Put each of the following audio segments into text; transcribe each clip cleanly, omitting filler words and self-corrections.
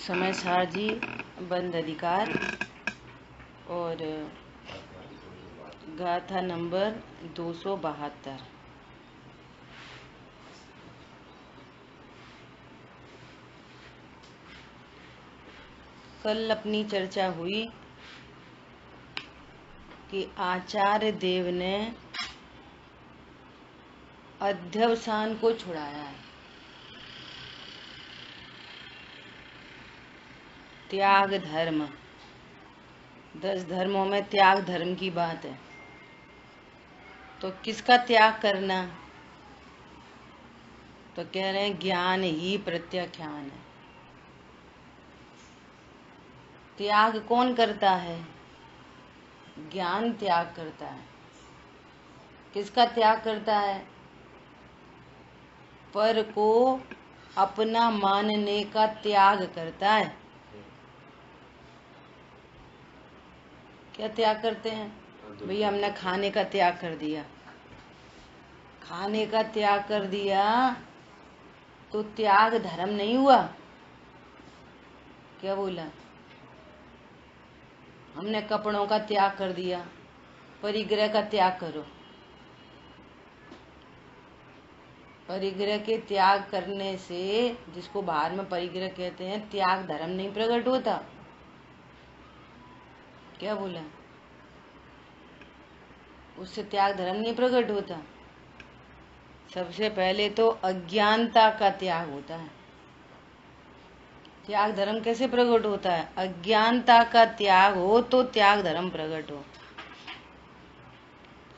समय सार जी बंद अधिकार और गाथा नंबर 272। कल अपनी चर्चा हुई कि आचार्य देव ने अध्यवसान को छुड़ाया है। त्याग धर्म, 10 धर्मों में त्याग धर्म की बात है। तो किसका त्याग करना? तो कह रहे हैं ज्ञान ही प्रत्याख्यान है। त्याग कौन करता है? ज्ञान त्याग करता है। किसका त्याग करता है? पर को अपना मानने का त्याग करता है। क्या त्याग करते हैं? भैया हमने खाने का त्याग कर दिया। खाने का त्याग कर दिया तो त्याग धर्म नहीं हुआ? क्या बोला? हमने कपड़ों का त्याग कर दिया, परिग्रह का त्याग करो। परिग्रह के त्याग करने से, जिसको बाहर में परिग्रह कहते हैं, त्याग धर्म नहीं प्रकट होता। क्या बोला? उससे त्याग धर्म नहीं प्रकट होता। सबसे पहले तो अज्ञानता का त्याग होता है। त्याग धर्म कैसे प्रकट होता है? अज्ञानता का त्याग हो तो त्याग धर्म प्रकट हो।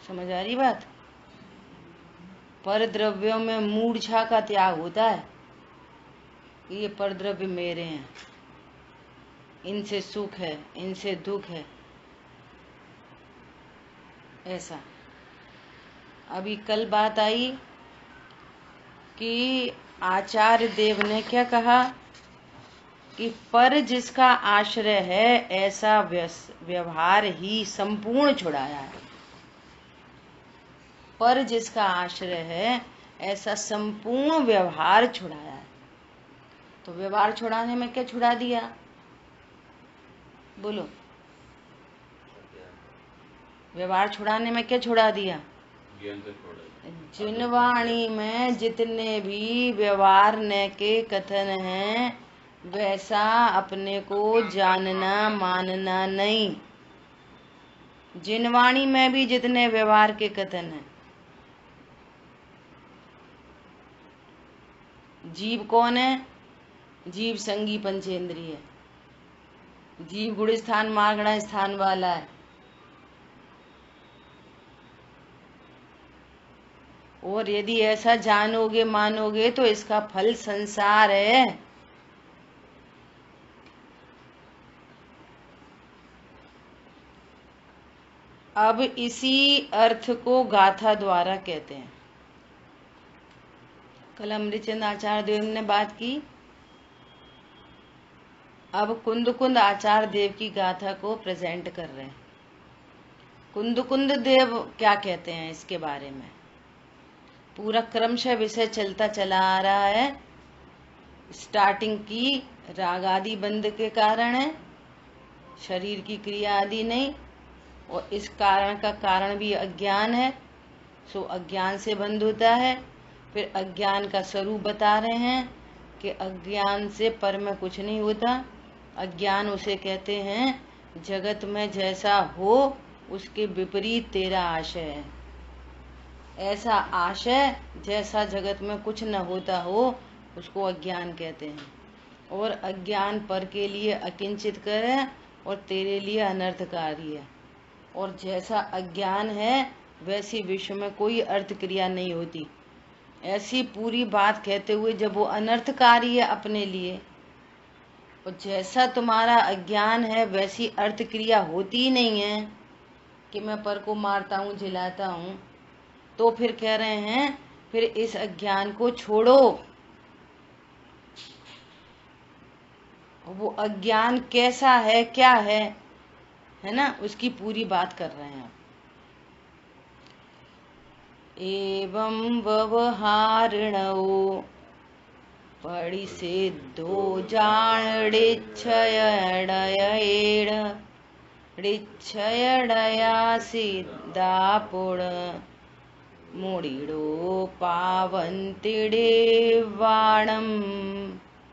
समझ आ रही बात? पर द्रव्यों में मूर्छा का त्याग होता है। ये पर द्रव्य मेरे हैं, इनसे सुख है, इनसे दुख है, ऐसा। अभी कल बात आई कि आचार्य देव ने क्या कहा कि पर जिसका आश्रय है ऐसा व्यवहार ही संपूर्ण छुड़ाया है। पर जिसका आश्रय है ऐसा संपूर्ण व्यवहार छुड़ाया है। तो व्यवहार छुड़ाने में क्या छुड़ा दिया? बोलो। व्यवहार छुड़ाने में क्या छुड़ा दिया? जिन वाणी में जितने भी व्यवहार न के कथन हैं वैसा अपने को जानना मानना नहीं। जिन वाणी में भी जितने व्यवहार के कथन हैं। जीव कौन है? जीव संगी पंचेंद्रिय। जीव गुण स्थान मार्गण स्थान वाला है। और यदि ऐसा जानोगे मानोगे तो इसका फल संसार है। अब इसी अर्थ को गाथा द्वारा कहते हैं। कल अमृतचंद आचार्य देव ने बात की। अब कुंद कुंद आचार्य देव की गाथा को प्रेजेंट कर रहे हैं। कुंद कुंद देव क्या कहते हैं इसके बारे में? पूरा क्रमशः विषय चलता चला आ रहा है। स्टार्टिंग की राग आदि बंद के कारण है, शरीर की क्रिया आदि नहीं। और इस कारण का कारण भी अज्ञान है। सो अज्ञान से बंद होता है। फिर अज्ञान का स्वरूप बता रहे हैं कि अज्ञान से पर में कुछ नहीं होता। अज्ञान उसे कहते हैं जगत में जैसा हो उसके विपरीत तेरा आशय है। ऐसा आशय जैसा जगत में कुछ न होता हो उसको अज्ञान कहते हैं। और अज्ञान पर के लिए अकिंचित कर है और तेरे लिए अनर्थकारी है। और जैसा अज्ञान है वैसी विश्व में कोई अर्थ क्रिया नहीं होती। ऐसी पूरी बात कहते हुए जब वो अनर्थकारी है अपने लिए, और जैसा तुम्हारा अज्ञान है वैसी अर्थ क्रिया होती ही नहीं है कि मैं पर को मारता हूँ जिलाता हूँ, तो फिर कह रहे हैं फिर इस अज्ञान को छोड़ो। वो अज्ञान कैसा है, क्या है ना, उसकी पूरी बात कर रहे हैं। एवं व्यवहारिणो पड़ी से दो जान ऋच्छयडयेड ऋच्छयडया सिद्धापुण मुड़ीड़ो पावंतिड़े वाणम।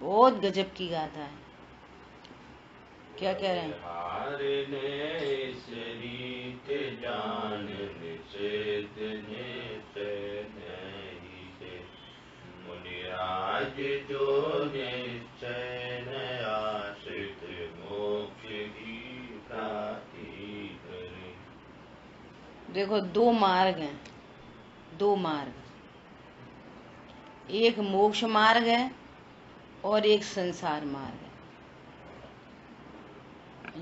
बहुत गजब की गाथा है। क्या कह रहे हैं? जो निश्चय आश्रित मोक्ष की प्राप्ति करे। देखो दो मार्ग हैं, दो मार्ग, एक मोक्ष मार्ग है और एक संसार मार्ग है।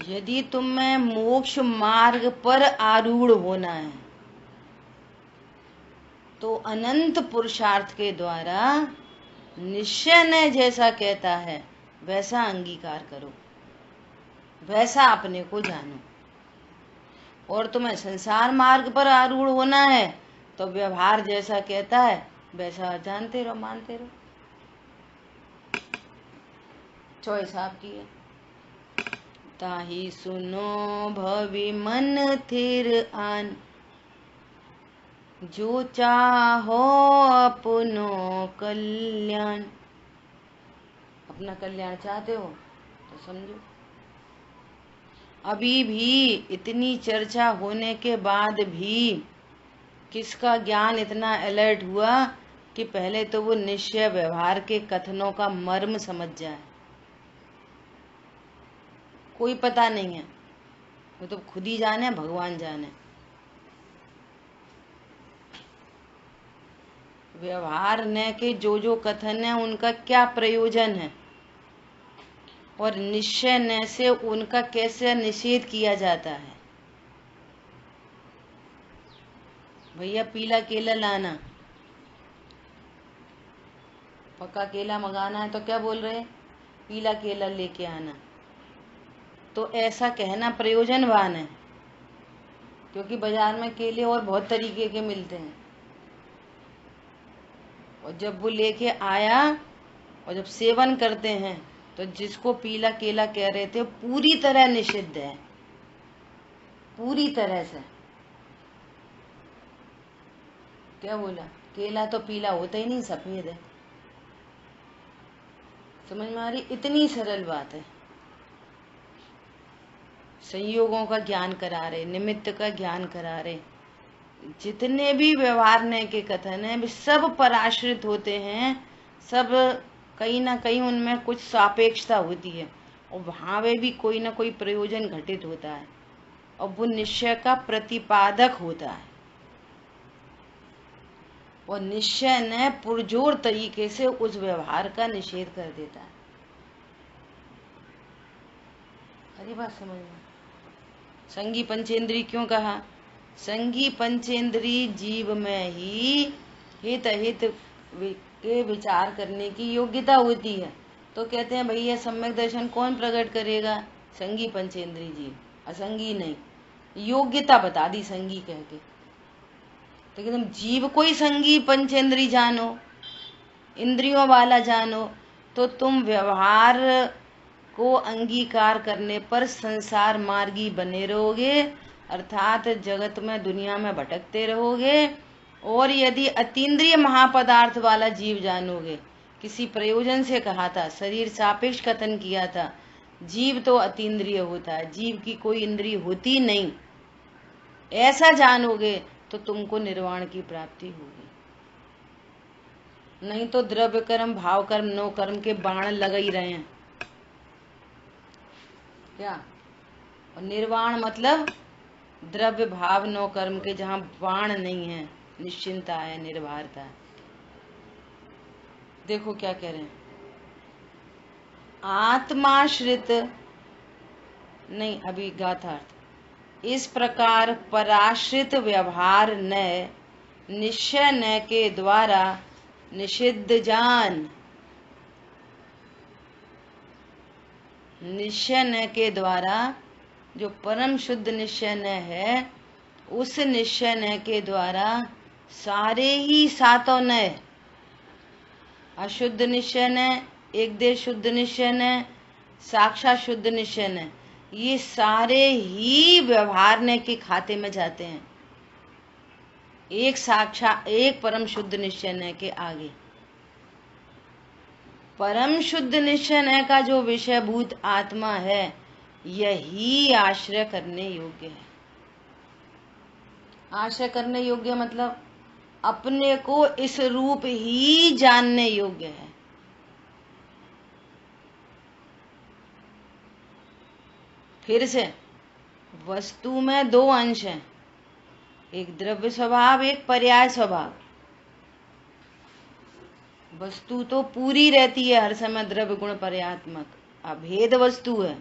यदि तुम्हें मोक्ष मार्ग पर आरूढ़ होना है तो अनंत पुरुषार्थ के द्वारा निश्चय ने जैसा कहता है वैसा अंगीकार करो, वैसा अपने को जानो। और तुम्हें संसार मार्ग पर आरूढ़ होना है तो व्यवहार जैसा कहता है वैसा जानते रहो, मानते रहो। चॉइस आपकी है। ताही सुनो भवि मन थिर आन, जो चाहो अपनो कल्याण। अपना कल्याण चाहते हो तो समझो। अभी भी इतनी चर्चा होने के बाद भी किसका ज्ञान इतना अलर्ट हुआ कि पहले तो वो निश्चय व्यवहार के कथनों का मर्म समझ जाए? कोई पता नहीं है, वो तो खुद ही जाने, भगवान जाने। व्यवहार न के जो जो कथन है उनका क्या प्रयोजन है और निश्चय न से उनका कैसे निषेध किया जाता है। भैया पीला केला लाना, पक्का केला मंगाना है तो क्या बोल रहे हैं? पीला केला लेके आना। तो ऐसा कहना प्रयोजनवान है क्योंकि बाजार में केले और बहुत तरीके के मिलते हैं। और जब वो लेके आया और जब सेवन करते हैं तो जिसको पीला केला कह रहे थे पूरी तरह निषिद्ध है, पूरी तरह से। क्या बोला? केला तो पीला होता ही नहीं, सफेद है। समझ में आ रही? इतनी सरल बात है। संयोगों का ज्ञान करा रहे, निमित्त का ज्ञान करा रहे। जितने भी व्यवहार ने के कथन है वे सब पराश्रित होते हैं, सब कहीं ना कहीं उनमें कुछ सापेक्षता होती है और वहां वे भी कोई ना कोई प्रयोजन घटित होता है और वो निश्चय का प्रतिपादक होता है। और निश्चय ने पुरजोर तरीके से उस व्यवहार का निषेध कर देता है। हरी बात समझ में? संगी पंचेंद्री क्यों कहा? संगी पंचेंद्री जीव में ही हित अहित के विचार करने की योग्यता होती है। तो कहते हैं भैया सम्यक दर्शन कौन प्रकट करेगा? संगी पंचेंद्री जीव, असंगी नहीं। योग्यता बता दी संगी कह के। तो तुम जीव को ही संगी पंचेंद्री जानो, इंद्रियों वाला जानो, तो तुम व्यवहार को अंगीकार करने पर संसार मार्गी बने रहोगे, अर्थात जगत में दुनिया में भटकते रहोगे। और यदि अतीन्द्रिय महापदार्थ वाला जीव जानोगे, किसी प्रयोजन से कहा था, शरीर सापेक्ष कथन किया था, जीव तो अतीन्द्रिय होता है, जीव की कोई इंद्रिय होती नहीं, ऐसा जानोगे तो तुमको निर्वाण की प्राप्ति होगी। नहीं तो द्रव्य कर्म, भाव कर्म, नो कर्म के बाण लग ही रहे हैं क्या? और निर्वाण मतलब द्रव्य भाव नो कर्म के जहाँ बाण नहीं है, निश्चिंता है, निर्भरता है। देखो क्या कह रहे हैं, आत्माश्रित नहीं, अभी गाथार्थ। इस प्रकार पराश्रित व्यवहार न निश्चय न के द्वारा निषिद्ध जान, निश्चय न के द्वारा जो परम शुद्ध निश्चय न है, उस निश्चय न के द्वारा सारे ही सातों न अशुद्ध निश्चय है, एक देश शुद्ध निश्चय है, साक्षात शुद्ध निश्चय है, ये सारे ही व्यवहार के खाते में जाते हैं एक साक्षात एक परम शुद्ध निश्चय के आगे। परम शुद्ध निश्चय का जो विषयभूत आत्मा है यही आश्रय करने योग्य है। आश्रय करने योग्य मतलब अपने को इस रूप ही जानने योग्य है। फिर से वस्तु में दो अंश हैं, एक द्रव्य स्वभाव, एक पर्याय स्वभाव। वस्तु तो पूरी रहती है हर समय द्रव्य गुण पर्यात्मक, अभेद वस्तु है,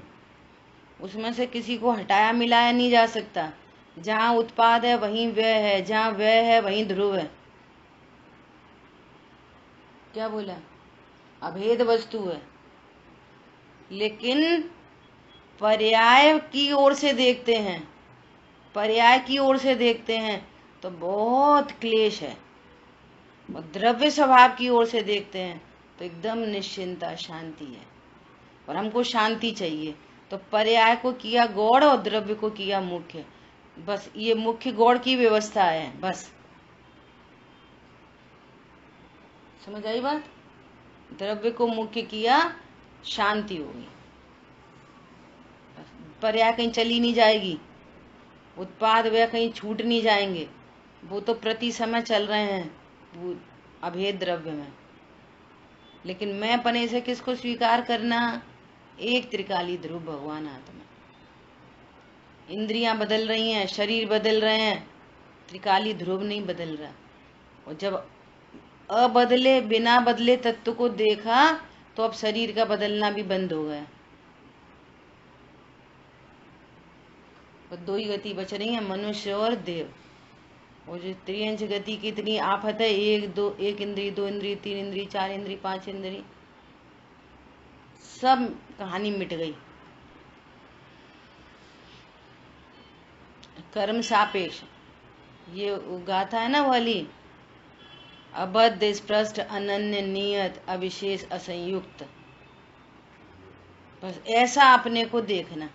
उसमें से किसी को हटाया मिलाया नहीं जा सकता। जहां उत्पाद है वहीं व्यय है, जहां व्यय है वहीं ध्रुव है। क्या बोला? अभेद वस्तु है। लेकिन पर्याय की ओर से देखते हैं, पर्याय की ओर से देखते हैं तो बहुत क्लेश है, और द्रव्य स्वभाव की ओर से देखते हैं तो एकदम निश्चिंता शांति है। और हमको शांति चाहिए तो पर्याय को किया गौड़ और द्रव्य को किया मुख्य। बस ये मुख्य गौड़ की व्यवस्था है। बस समझ आई बात? द्रव्य को मुख्य किया, शांति होगी। पर्याय कहीं चली नहीं जाएगी, उत्पाद वे कहीं छूट नहीं जाएंगे, वो तो प्रति समय चल रहे हैं वो अभेद द्रव्य में। लेकिन मैं पने से किसको स्वीकार करना? एक त्रिकाली ध्रुव भगवान आत्मा। इंद्रियां बदल रही हैं, शरीर बदल रहे हैं, त्रिकाली ध्रुव नहीं बदल रहा। और जब अबदले बिना बदले तत्व को देखा तो अब शरीर का बदलना भी बंद हो गया। और दो ही गति बच रही है, मनुष्य और देव। और जो त्रियंश गति की इतनी आफत है, एक इंद्री, दो इंद्री, तीन इंद्री, चार इंद्री, पांच इंद्री, सब कहानी मिट गई। कर्म सापेक्ष ये गाथा है ना वाली, अबद्ध स्पष्ट अनन्य नियत अविशेष असंयुक्त। बस ऐसा अपने को देखना।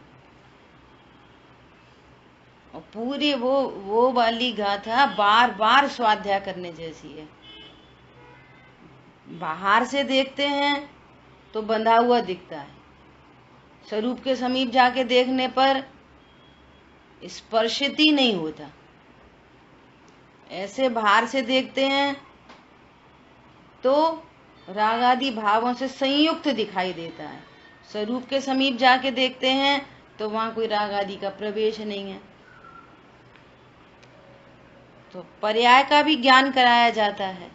और पूरी वो वाली गाथा बार बार स्वाध्याय करने जैसी है। बाहर से देखते हैं तो बंधा हुआ दिखता है, स्वरूप के समीप जाके देखने पर स्पर्शित ही नहीं होता। ऐसे बाहर से देखते हैं तो राग आदि भावों से संयुक्त दिखाई देता है, स्वरूप के समीप जाके देखते हैं तो वहां कोई राग आदि का प्रवेश नहीं है। तो पर्याय का भी ज्ञान कराया जाता है,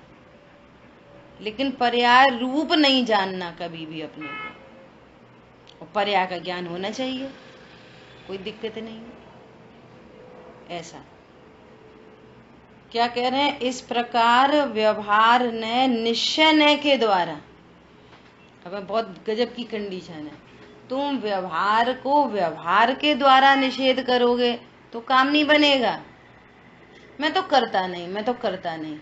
लेकिन पर्याय रूप नहीं जानना कभी भी अपने को। और पर्याय का ज्ञान होना चाहिए, कोई दिक्कत नहीं है। ऐसा क्या कह रहे हैं? इस प्रकार व्यवहार ने निश्चय न के द्वारा, अब बहुत गजब की कंडीशन है, तुम व्यवहार को व्यवहार के द्वारा निषेध करोगे तो काम नहीं बनेगा। मैं तो करता नहीं, मैं तो करता नहीं,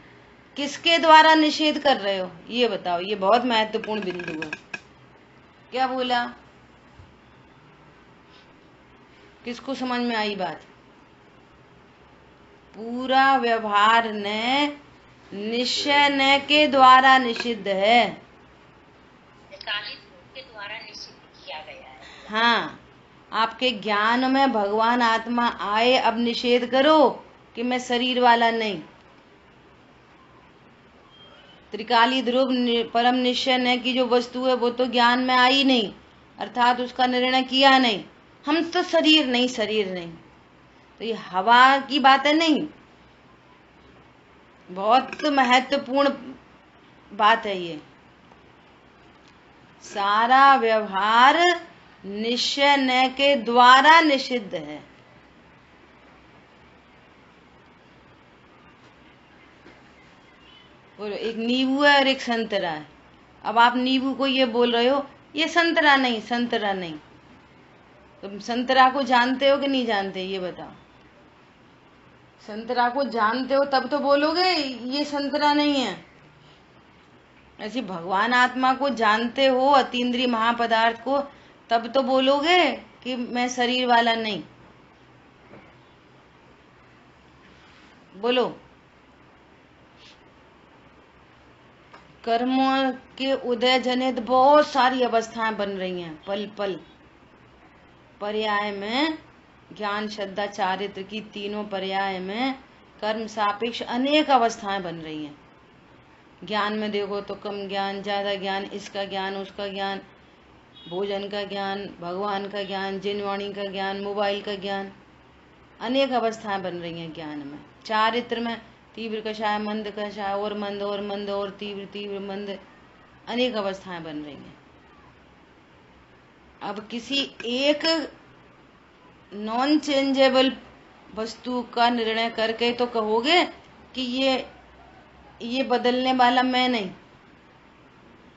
किसके द्वारा निषेध कर रहे हो ये बताओ। ये बहुत महत्वपूर्ण बिंदु है। क्या बोला? किसको समझ में आई बात? पूरा व्यवहार ने निश्चय न के द्वारा निषिद्ध है, के द्वारा निषिद्ध किया गया है। हाँ, आपके ज्ञान में भगवान आत्मा आए, अब निषेध करो कि मैं शरीर वाला नहीं। त्रिकाली ध्रुव परम निश्चय न की जो वस्तु है वो तो ज्ञान में आई नहीं, अर्थात उसका निर्णय किया नहीं, हम तो शरीर नहीं, शरीर नहीं। तो ये हवा की बात है नहीं, बहुत महत्वपूर्ण बात है ये। सारा व्यवहार निश्चय न के द्वारा निषिद्ध है। बोलो, एक नींबू है और एक संतरा है। अब आप नींबू को ये बोल रहे हो ये संतरा नहीं, संतरा नहीं। तुम संतरा को जानते हो कि नहीं जानते ये बताओ? संतरा को जानते हो तब तो बोलोगे ये संतरा नहीं है। ऐसी भगवान आत्मा को जानते हो, अतीन्द्रिय महापदार्थ को, तब तो बोलोगे कि मैं शरीर वाला नहीं। बोलो। कर्मों के उदय जनित बहुत सारी अवस्थाएं बन रही हैं, पल पल पर्याय में, ज्ञान श्रद्धा चारित्र की तीनों पर्याय में कर्म सापेक्ष अनेक अवस्थाएं बन रही हैं। ज्ञान में देखो तो कम ज्ञान, ज्यादा ज्ञान, इसका ज्ञान, उसका ज्ञान, भोजन का ज्ञान, भगवान का ज्ञान, जिनवाणी का ज्ञान, मोबाइल का ज्ञान, अनेक अवस्थाएं बन रही हैं ज्ञान में। चारित्र में तीव्र कषाय, मंद कषाय, और मंद और मंद और तीव्र तीव्र मंद, अनेक अवस्थाएं बन रही हैं। अब किसी एक नॉन चेंजेबल वस्तु का निर्णय करके तो कहोगे कि ये बदलने वाला मैं नहीं,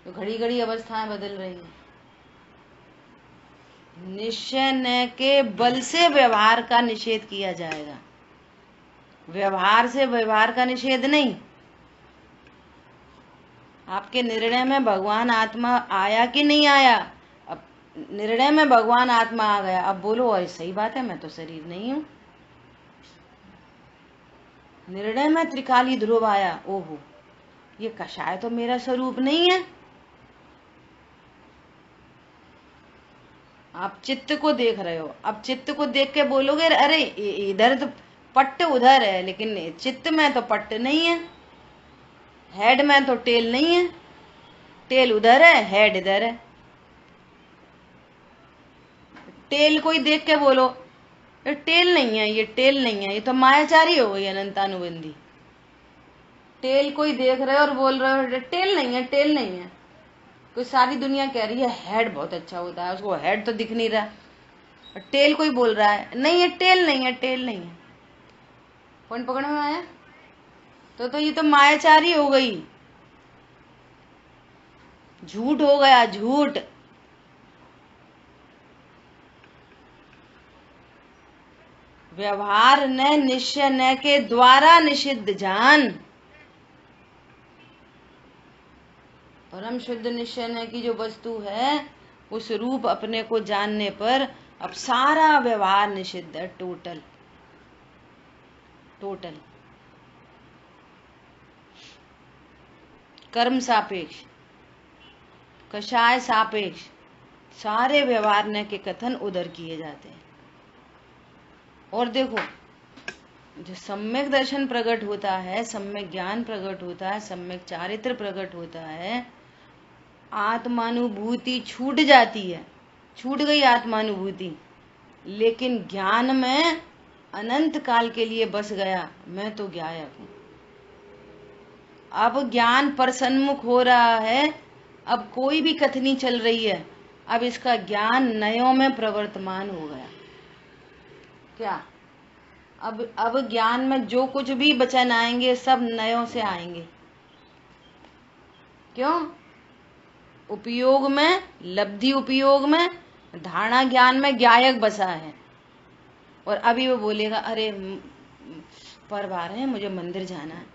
तो घड़ी घड़ी अवस्थाएं बदल रही हैं। निश्चय न के बल से व्यवहार का निषेध किया जाएगा, व्यवहार से व्यवहार का निषेध नहीं। आपके निर्णय में भगवान आत्मा आया कि नहीं आया? अब निर्णय में भगवान आत्मा आ गया, अब बोलो अरे सही बात है, मैं तो शरीर नहीं हूं। निर्णय में त्रिकाली ध्रुव आया, ओहो ये कषाय तो मेरा स्वरूप नहीं है। आप चित्त को देख रहे हो, अब चित्त को देख के बोलोगे अरे इधर तो पट्ट उधर है, लेकिन चित्त में तो पट्ट नहीं है, हेड में तो टेल नहीं है, टेल उधर है, हेड इधर है। टेल कोई देख के बोलो ये टेल नहीं है, ये टेल नहीं है, ये तो मायाचारी हो गई, अनंतानुबंधी। टेल कोई देख रहे हो और बोल रहे हो टेल नहीं है, टेल नहीं है। कोई सारी दुनिया कह रही है हेड बहुत अच्छा होता है, उसको हेड तो दिख नहीं रहा, टेल कोई बोल रहा है नहीं ये टेल नहीं है, टेल नहीं है। पॉइंट पकड़ में आया? तो ये तो मायाचारी हो गई, झूठ हो गया, झूठ। व्यवहार न निश्चय न के द्वारा निषिद्ध जान, परम शुद्ध निश्चय न की जो वस्तु है उस रूप अपने को जानने पर अब सारा व्यवहार निषिद्ध है, टोटल टोटल। कर्म सापेक्ष, कषाय सापेक्ष सारे व्यवहार न के कथन उधर किए जाते हैं। और देखो जो सम्यक दर्शन प्रकट होता है, सम्यक ज्ञान प्रकट होता है, सम्यक चारित्र प्रकट होता है, आत्मानुभूति छूट जाती है, छूट गई आत्मानुभूति, लेकिन ज्ञान में अनंत काल के लिए बस गया मैं तो ज्ञायक हूं। अब ज्ञान पर सन्मुख हो रहा है, अब कोई भी कथनी चल रही है, अब इसका ज्ञान नयों में प्रवर्तमान हो गया। क्या अब ज्ञान में जो कुछ भी वचन आएंगे सब नयों से आएंगे। क्यों? उपयोग में, लब्धि उपयोग में, धारणा ज्ञान में ज्ञायक बसा है। और अभी वो बोलेगा अरे परवार है, मुझे मंदिर जाना है।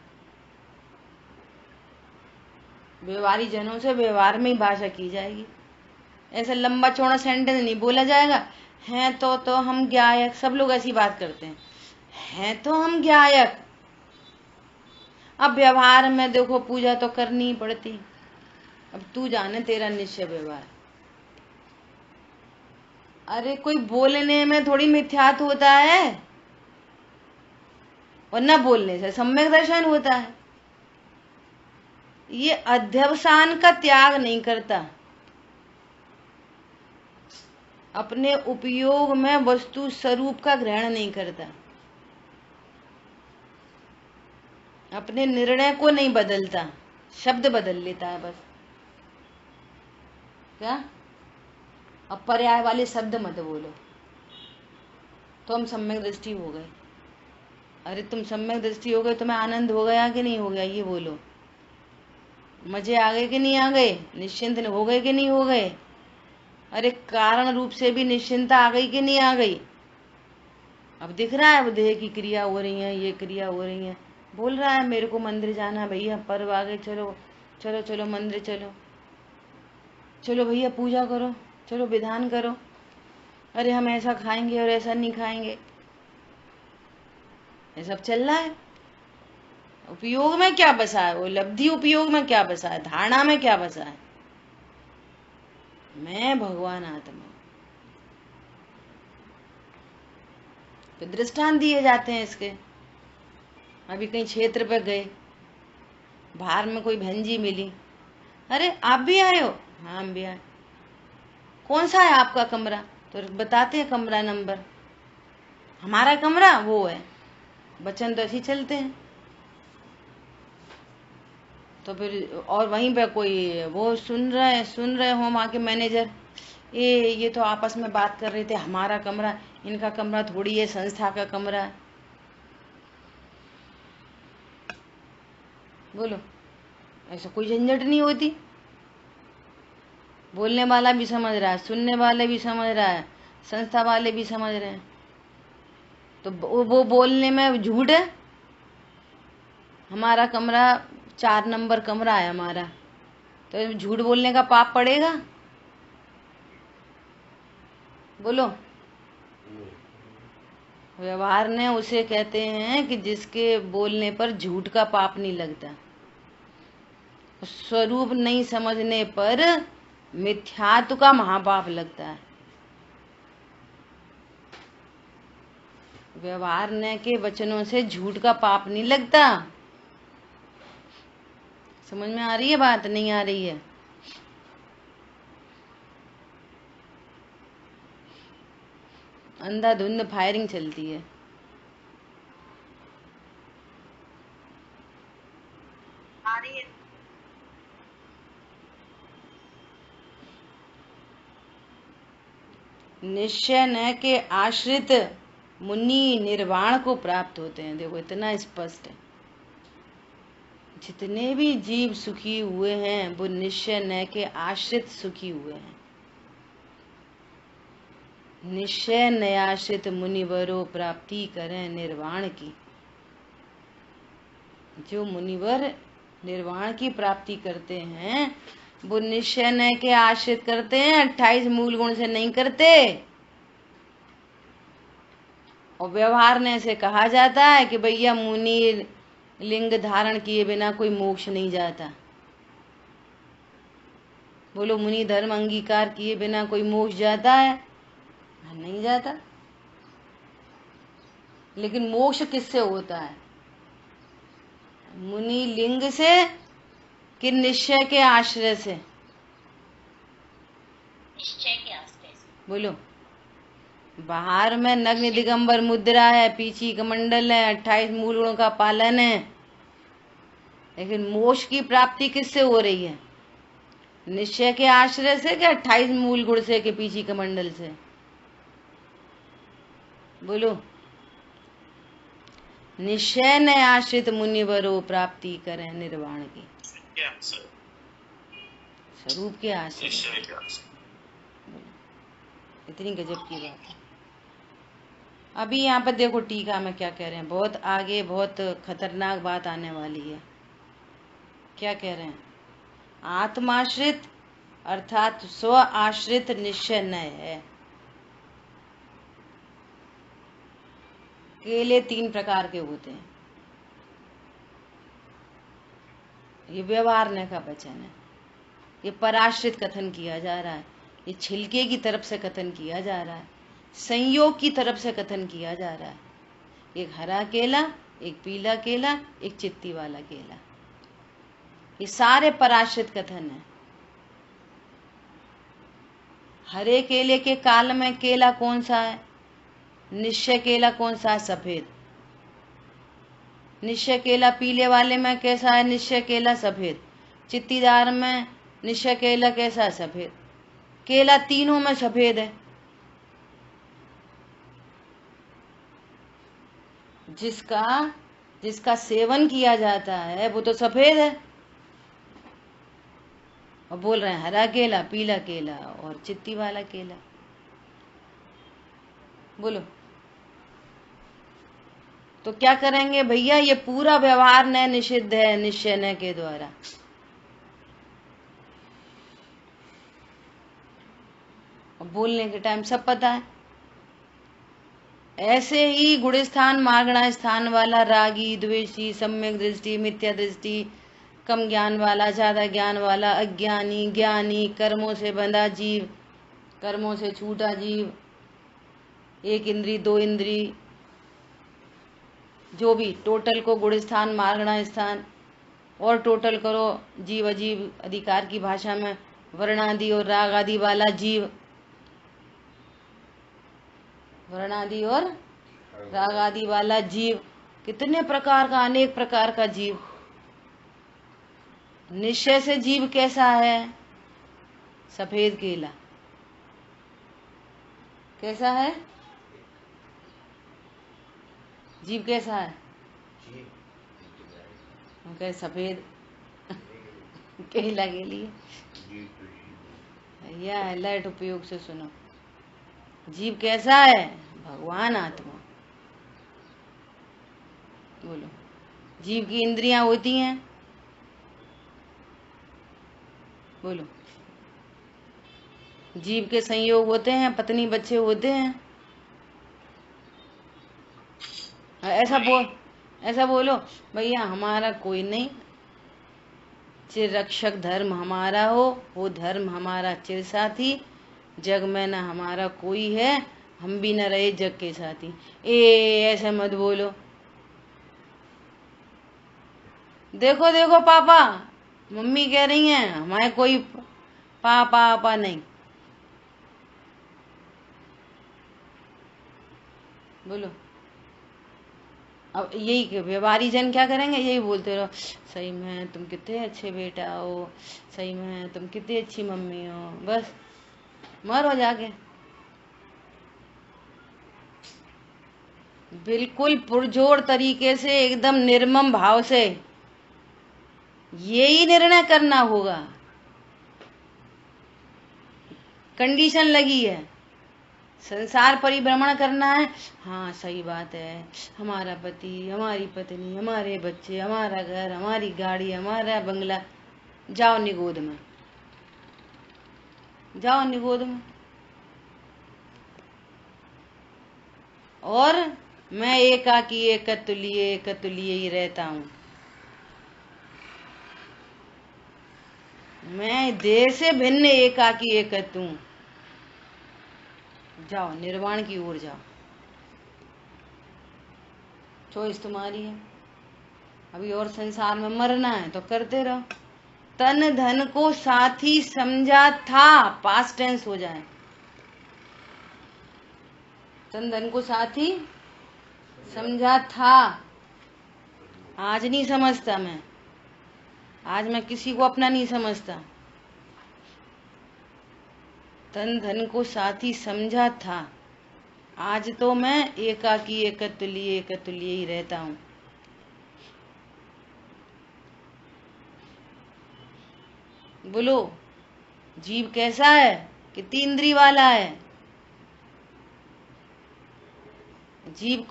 व्यवहारी जनों से व्यवहार में ही भाषा की जाएगी, ऐसा लंबा चौड़ा सेंटेंस नहीं बोला जाएगा। हैं तो हम ज्ञायक, सब लोग ऐसी बात करते हैं तो हम ज्ञायक। अब व्यवहार में देखो पूजा तो करनी ही पड़ती, अब तू जाने तेरा निश्चय व्यवहार। अरे कोई बोलने में थोड़ी मिथ्यात्व होता है, और न बोलने से सम्यक दर्शन होता है। ये अध्यवसान का त्याग नहीं करता, अपने उपयोग में वस्तु स्वरूप का ग्रहण नहीं करता, अपने निर्णय को नहीं बदलता, शब्द बदल लेता है बस। क्या? अब पर्याय वाले शब्द मत बोलो तो हम सम्यक दृष्टि हो गए। अरे तुम सम्यक दृष्टि हो गए, तुम्हें आनंद हो गया कि नहीं हो गया, ये बोलो। मजे आ गए कि नहीं आ गए, निश्चिंत हो गए कि नहीं हो गए। अरे कारण रूप से भी निश्चिंता आ गई कि नहीं आ गई। अब दिख रहा है वो देह की क्रिया हो रही है, ये क्रिया हो रही है, बोल रहा है मेरे को मंदिर जाना भैया, पर्व आ गए, चलो चलो चलो मंदिर चलो, चलो भैया पूजा करो, चलो विधान करो, अरे हम ऐसा खाएंगे और ऐसा नहीं खाएंगे, ये सब चल रहा है। उपयोग में क्या बसा है? वो लब्धि उपयोग में क्या बसा है? धारणा में क्या बसा है? मैं भगवान आत्मा। तो दृष्टांत दिए जाते हैं इसके। अभी कहीं क्षेत्र पे गए, बाहर में कोई बहन जी मिली, अरे आप भी आए हो? हाँ हम भी आए। कौन सा है आपका कमरा? तो बताते हैं कमरा नंबर, हमारा कमरा वो है। वचन तो ऐसे ही चलते हैं। तो फिर और वहीं पे कोई वो सुन रहे हो वहाँ के मैनेजर, ये तो आपस में बात कर रहे थे, हमारा कमरा, इनका कमरा थोड़ी है, संस्था का कमरा है। बोलो, ऐसा कोई झंझट नहीं होती। बोलने वाला भी समझ रहा है, सुनने वाले भी समझ रहा है, संस्था वाले भी समझ रहे हैं। तो वो बोलने में झूठ है। हमारा कमरा 4 नंबर कमरा है हमारा, तो झूठ बोलने का पाप पड़ेगा? बोलो। व्यवहार ने उसे कहते हैं कि जिसके बोलने पर झूठ का पाप नहीं लगता, स्वरूप नहीं समझने पर मिथ्यात्व का महापाप लगता है। व्यवहार ने के वचनों से झूठ का पाप नहीं लगता। समझ में आ रही है बात? नहीं आ रही है? अंधाधुंध फायरिंग चलती है। आ रही है। निश्चय न के आश्रित मुनि निर्वाण को प्राप्त होते हैं। देखो इतना स्पष्ट है। जितने भी जीव सुखी हुए हैं वो निश्चय न के आश्रित सुखी हुए हैं। निश्चय नयाश्रित मुनिवरों प्राप्ति करें निर्वाण की। जो मुनिवर निर्वाण की प्राप्ति करते हैं वो निश्चय न के आश्रित करते हैं, 28 मूल गुण से नहीं करते। और व्यवहार ने से कहा जाता है कि भैया मुनि लिंग धारण किए बिना कोई मोक्ष नहीं जाता। बोलो, मुनि धर्म अंगीकार किए बिना कोई मोक्ष जाता है? नहीं जाता। लेकिन मोक्ष किससे होता है? मुनि लिंग से कि निश्चय के आश्रय से? निश्चय के आश्रय से। बोलो। बाहर में नग्न दिगंबर मुद्रा है, पीछी कमंडल है, 28 मूल गुणों का पालन है, लेकिन मोक्ष की प्राप्ति किससे हो रही है? निश्चय के आश्रय से कि 28 मूल गुण से कि पीछी कमंडल से? बोलो। निश्चय न आश्रित मुनिवरो प्राप्ति करें निर्वाण की। स्वरूप के आश्रय। इतनी गजब की बात है। अभी यहाँ पर देखो टीका में क्या कह रहे हैं, बहुत आगे बहुत खतरनाक बात आने वाली है। क्या कह रहे हैं? आत्माश्रित अर्थात स्व आश्रित निश्चय न है। केले 3 प्रकार के होते हैं। ये व्यवहार ने का वचन है। ये पराश्रित कथन किया जा रहा है, ये छिलके की तरफ से कथन किया जा रहा है, संयोग की तरफ से कथन किया जा रहा है। एक हरा केला, एक पीला केला, एक चित्ती वाला केला, ये सारे पराश्रित कथन है। हरे केले के काल में केला कौन सा है? निश्चय केला कौन सा है? सफेद। निश्चय केला पीले वाले में कैसा है? निश्चय केला सफेद। चित्तीदार में निश्चय केला कैसा है? सफेद। केला तीनों में सफेद है। जिसका सेवन किया जाता है वो तो सफेद है, और बोल रहे हैं हरा केला, पीला केला और चित्ती वाला केला। बोलो। तो क्या करेंगे भैया? ये पूरा व्यवहार न निषिद्ध है निश्चय न के द्वारा। और बोलने के टाइम सब पता है। ऐसे ही गुणस्थान मार्गणा स्थान वाला रागी, द्वेषी, सम्यक दृष्टि, मिथ्या दृष्टि, कम ज्ञान वाला, ज्यादा ज्ञान वाला, अज्ञानी, ज्ञानी, कर्मों से बंधा जीव, कर्मों से छूटा जीव, एक इंद्री, दो इंद्री, जो भी टोटल को गुणस्थान मार्गणा स्थान और टोटल करो जीव अजीव अधिकार की भाषा में वर्णादि और राग आदि वाला जीव, वर्णादि और राग आदि वाला जीव, कितने प्रकार का, अनेक प्रकार का जीव। निश्चय से जीव कैसा है? सफेद केला कैसा है? जीव कैसा है? क्या सफेद केला के लिए या लाइट उपयोग से सुनो। जीव कैसा है? भगवान आत्मा। बोलो। जीव की इंद्रियां होती हैं, बोलो। जीव के संयोग होते हैं, पत्नी बच्चे होते हैं। ऐसा बोलो भैया हमारा कोई नहीं, चिर रक्षक धर्म हमारा हो, वो धर्म हमारा चिर साथी, जग में न हमारा कोई है, हम भी न रहे जग के साथी। ऐसे मत बोलो। देखो देखो पापा मम्मी कह रही हैं हमारे कोई पापा नहीं। बोलो। अब यही व्यवहारी जन क्या करेंगे? यही बोलते रहो, सही में तुम कितने अच्छे बेटा हो, सही में तुम कितनी अच्छी मम्मी हो, बस मरो जाके। बिल्कुल पुरजोर तरीके से, एकदम निर्मम भाव से यही निर्णय करना होगा। कंडीशन लगी है, संसार परिभ्रमण करना है। हाँ सही बात है, हमारा पति, हमारी पत्नी, हमारे बच्चे, हमारा घर, हमारी गाड़ी, हमारा बंगला। जाओ निगोद में, जाओ निगोद में। और मैं एकाकी एकतुल्य ही रहता हूँ। मैं देह से भिन्न एकाकी एकत्व हूँ। जाओ निर्वाण की ओर जाओ, चॉइस तुम्हारी है। अभी और संसार में मरना है तो करते रहो। तन धन को साथी समझा था, पास्ट टेंस हो जाए। तन धन को साथी समझा था, आज नहीं समझता मैं। आज मैं किसी को अपना नहीं समझता। तन धन को साथी समझा था, आज तो मैं एकाकी एकतुल्य ही रहता हूँ। बोलो जीव कैसा है? कितनी इंद्री वाला है? जीव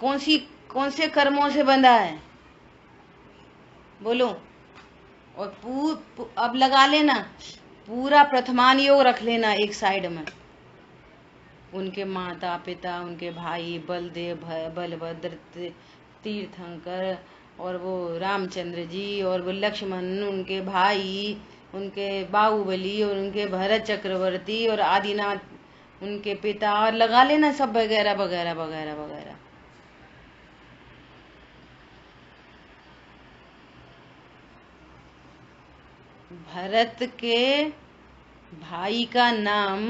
कौन से कर्मों से बंधा है? बोलो। और अब लगा लेना पूरा प्रथमान योग रख लेना एक साइड में। उनके माता पिता, उनके भाई बलदेव, बलभद्र, तीर्थंकर, और वो रामचंद्र जी, और वो लक्ष्मण, उनके भाई, उनके बाहुबली, और उनके भरत चक्रवर्ती, और आदिनाथ उनके पिता, और लगा लेना सब वगैरह वगैरह वगैरह वगैरह। भरत के भाई का नाम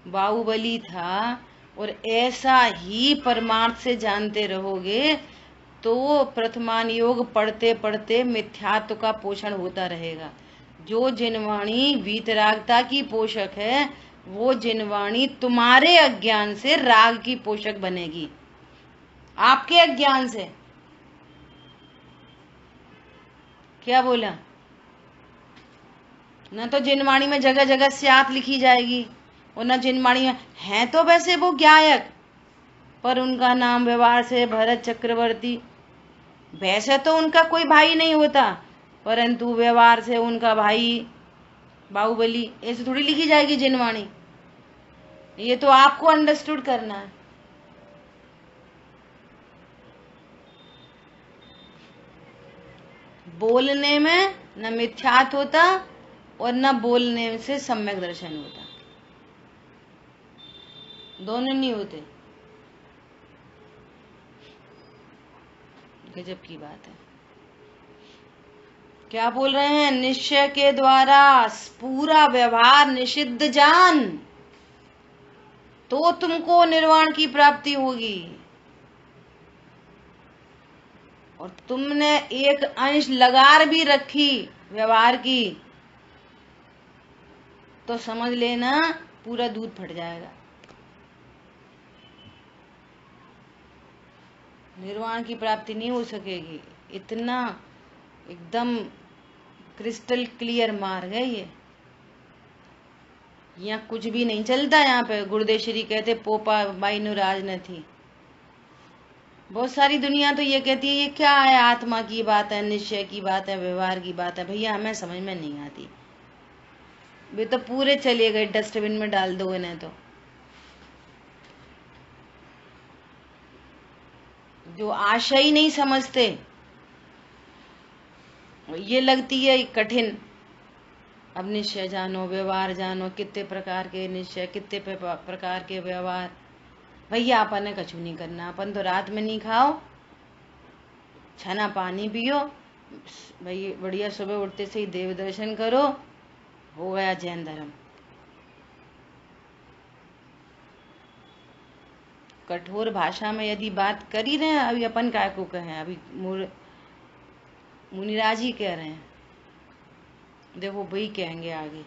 बाहुबली था, और ऐसा ही परमार्थ से जानते रहोगे तो प्रथमान योग पढ़ते पढ़ते मिथ्यात्व का पोषण होता रहेगा। जो जिनवाणी वीतरागता की पोषक है, वो जिनवाणी तुम्हारे अज्ञान से राग की पोषक बनेगी। आपके अज्ञान से। क्या बोला? न तो जिनवाणी में जगह जगह स्यात लिखी जाएगी, और न जिनवाणी में है तो वैसे वो गायक, पर उनका नाम व्यवहार से भरत चक्रवर्ती। वैसे तो उनका कोई भाई नहीं होता, परंतु व्यवहार से उनका भाई बाहुबली। ऐसे थोड़ी लिखी जाएगी जिनवाणी। ये तो आपको अंडरस्टूड करना है। बोलने में न मिथ्यात होता और न बोलने से सम्यक दर्शन होता, दोनों नहीं होते। गजब की बात है। क्या बोल रहे हैं? निश्चय के द्वारा पूरा व्यवहार निषिद्ध जान तो तुमको निर्वाण की प्राप्ति होगी। और तुमने एक अंश लगार भी रखी व्यवहार की तो समझ लेना पूरा दूध फट जाएगा। निर्वाण की प्राप्ति नहीं हो सकेगी। इतना एकदम क्रिस्टल क्लियर मार्ग है ये। यहाँ कुछ भी नहीं चलता। यहाँ पे गुरुदेव श्री कहते पोपा बाई राज न थी। बहुत सारी दुनिया तो ये कहती है ये क्या है, आत्मा की बात है, निश्चय की बात है, व्यवहार की बात है। भैया हमें समझ में नहीं आती। वे तो पूरे चले गए, डस्टबिन में डाल दो इन्हें। तो जो आशा ही नहीं समझते, ये लगती है कठिन। अब निश्चय जानो, व्यवहार जानो, कितने प्रकार के निश्चय, कितने प्रकार के व्यवहार। भैया अपन ने कछु नहीं करना। अपन तो रात में नहीं खाओ, छना पानी पियो, भाई बढ़िया सुबह उठते से ही देव दर्शन करो, हो गया जैन धर्म। कठोर भाषा में यदि बात कर ही रहे हैं, अभी अपन काय को कहें। अभी मुनिराज ही कह रहे हैं, देखो वही कहेंगे आगे।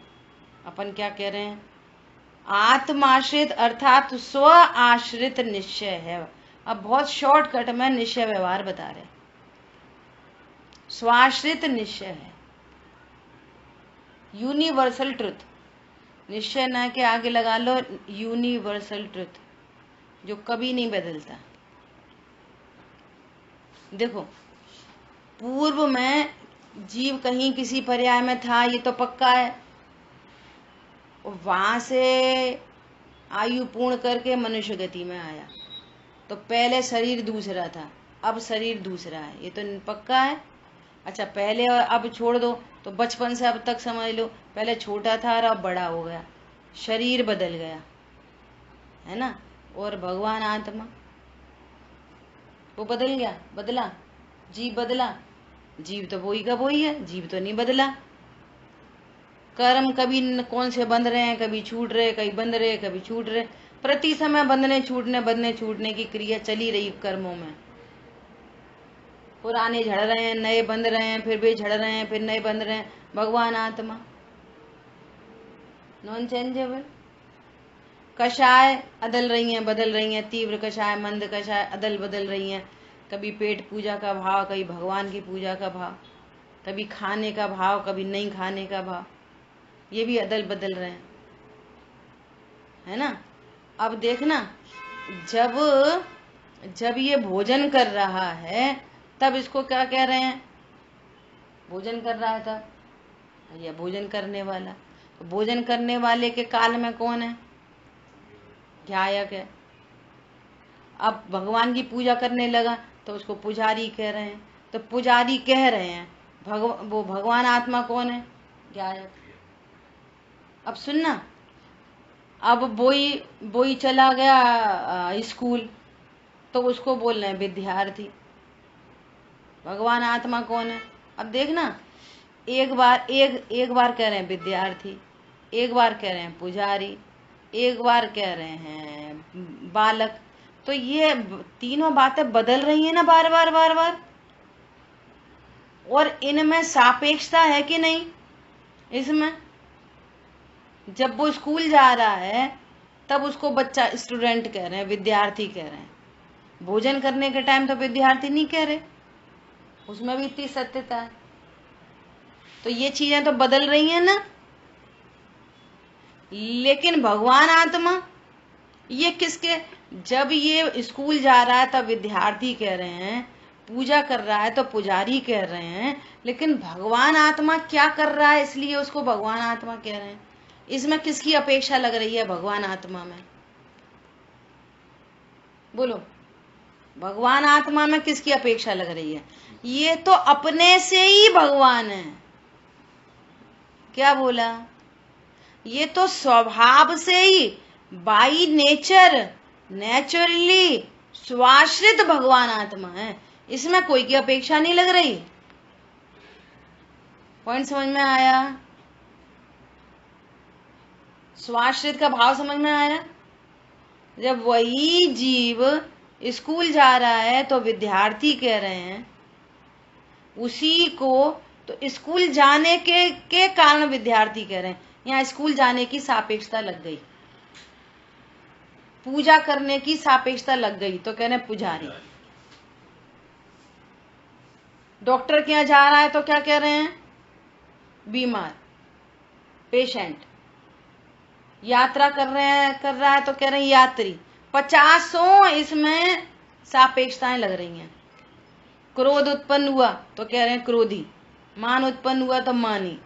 अपन क्या कह रहे हैं? आत्माश्रित अर्थात स्व आश्रित निश्चय है। अब बहुत शॉर्टकट में निश्चय व्यवहार बता रहे। स्वाश्रित निश्चय है, यूनिवर्सल ट्रुथ। निश्चय न के आगे लगा लो यूनिवर्सल ट्रुथ, जो कभी नहीं बदलता। देखो पूर्व में जीव कहीं किसी पर्याय में था, ये तो पक्का है। वहां से आयु पूर्ण करके मनुष्य गति में आया, तो पहले शरीर दूसरा था, अब शरीर दूसरा है, ये तो पक्का है। अच्छा पहले और अब छोड़ दो, तो बचपन से अब तक समझ लो, पहले छोटा था और अब बड़ा हो गया, शरीर बदल गया, है ना। और भगवान आत्मा वो बदल गया, बदला, जीव बदला, जीव तो वही का वही है, जीव तो नहीं बदला। कर्म कभी कौन से बंध रहे हैं, कभी छूट रहे, कभी बंध रहे, कभी छूट रहे। प्रति समय बंधने छूटने की क्रिया चली रही कर्मों में। पुराने झड़ रहे हैं, नए बंध रहे हैं, फिर भी झड़ रहे हैं, फिर नए बंध रहे हैं। भगवान आत्मा नॉन चेंजेबल। कषाय अदल रही हैं, बदल रही हैं, तीव्र कषाय, मंद कषाय अदल बदल रही हैं। कभी पेट पूजा का भाव, कभी भगवान की पूजा का भाव, कभी खाने का भाव, कभी नहीं खाने का भाव, ये भी अदल बदल रहे हैं, है ना। अब देखना, जब ये भोजन कर रहा है तब इसको क्या कह रहे हैं? भोजन कर रहा है तब, या भोजन करने वाला। तो भोजन करने वाले के काल में कौन है? ध्यायक है। अब भगवान की पूजा करने लगा तो उसको पुजारी कह रहे हैं। तो पुजारी कह रहे हैं, वो भगवान आत्मा कौन है? ध्यायक। अब सुनना, अब बोई चला गया स्कूल, तो उसको बोल रहे हैं विद्यार्थी। भगवान आत्मा कौन है? अब देखना, एक बार कह रहे हैं विद्यार्थी, एक बार कह रहे हैं पुजारी, एक बार कह रहे हैं बालक। तो ये तीनों बातें बदल रही हैं ना बार बार। और इनमें सापेक्षता है कि नहीं? इसमें जब वो स्कूल जा रहा है तब उसको बच्चा, स्टूडेंट कह रहे हैं, विद्यार्थी कह रहे हैं। भोजन करने के टाइम तो विद्यार्थी नहीं कह रहे, उसमें भी इतनी सत्यता है। तो ये चीजें तो बदल रही हैं ना। लेकिन भगवान आत्मा ये किसके? जब ये स्कूल जा रहा है तब विद्यार्थी कह रहे हैं, पूजा कर रहा है तो पुजारी कह रहे हैं, लेकिन भगवान आत्मा क्या कर रहा है इसलिए उसको भगवान आत्मा कह रहे हैं। इसमें किसकी अपेक्षा लग रही है भगवान आत्मा में? बोलो, भगवान आत्मा में किसकी अपेक्षा लग रही है? ये तो अपने से ही भगवान है। क्या बोला? ये तो स्वभाव से ही, बाई नेचर, नेचुरली स्वाश्रित भगवान आत्मा है। इसमें कोई की अपेक्षा नहीं लग रही। पॉइंट समझ में आया? स्वाश्रित का भाव समझ में आया? जब वही जीव स्कूल जा रहा है तो विद्यार्थी कह रहे हैं उसी को, तो स्कूल जाने के कारण विद्यार्थी कह रहे हैं। यहाँ स्कूल जाने की सापेक्षता लग गई, पूजा करने की सापेक्षता लग गई, तो कह रहे हैं पुजारी। डॉक्टर के यहाँ जा रहा है तो क्या कह रहे हैं? बीमार, पेशेंट। यात्रा कर रहा है तो कह रहे हैं यात्री। 50 इसमें सापेक्षताएं लग रही हैं। क्रोध उत्पन्न हुआ तो कह रहे हैं क्रोधी, मान उत्पन्न हुआ तो मानी,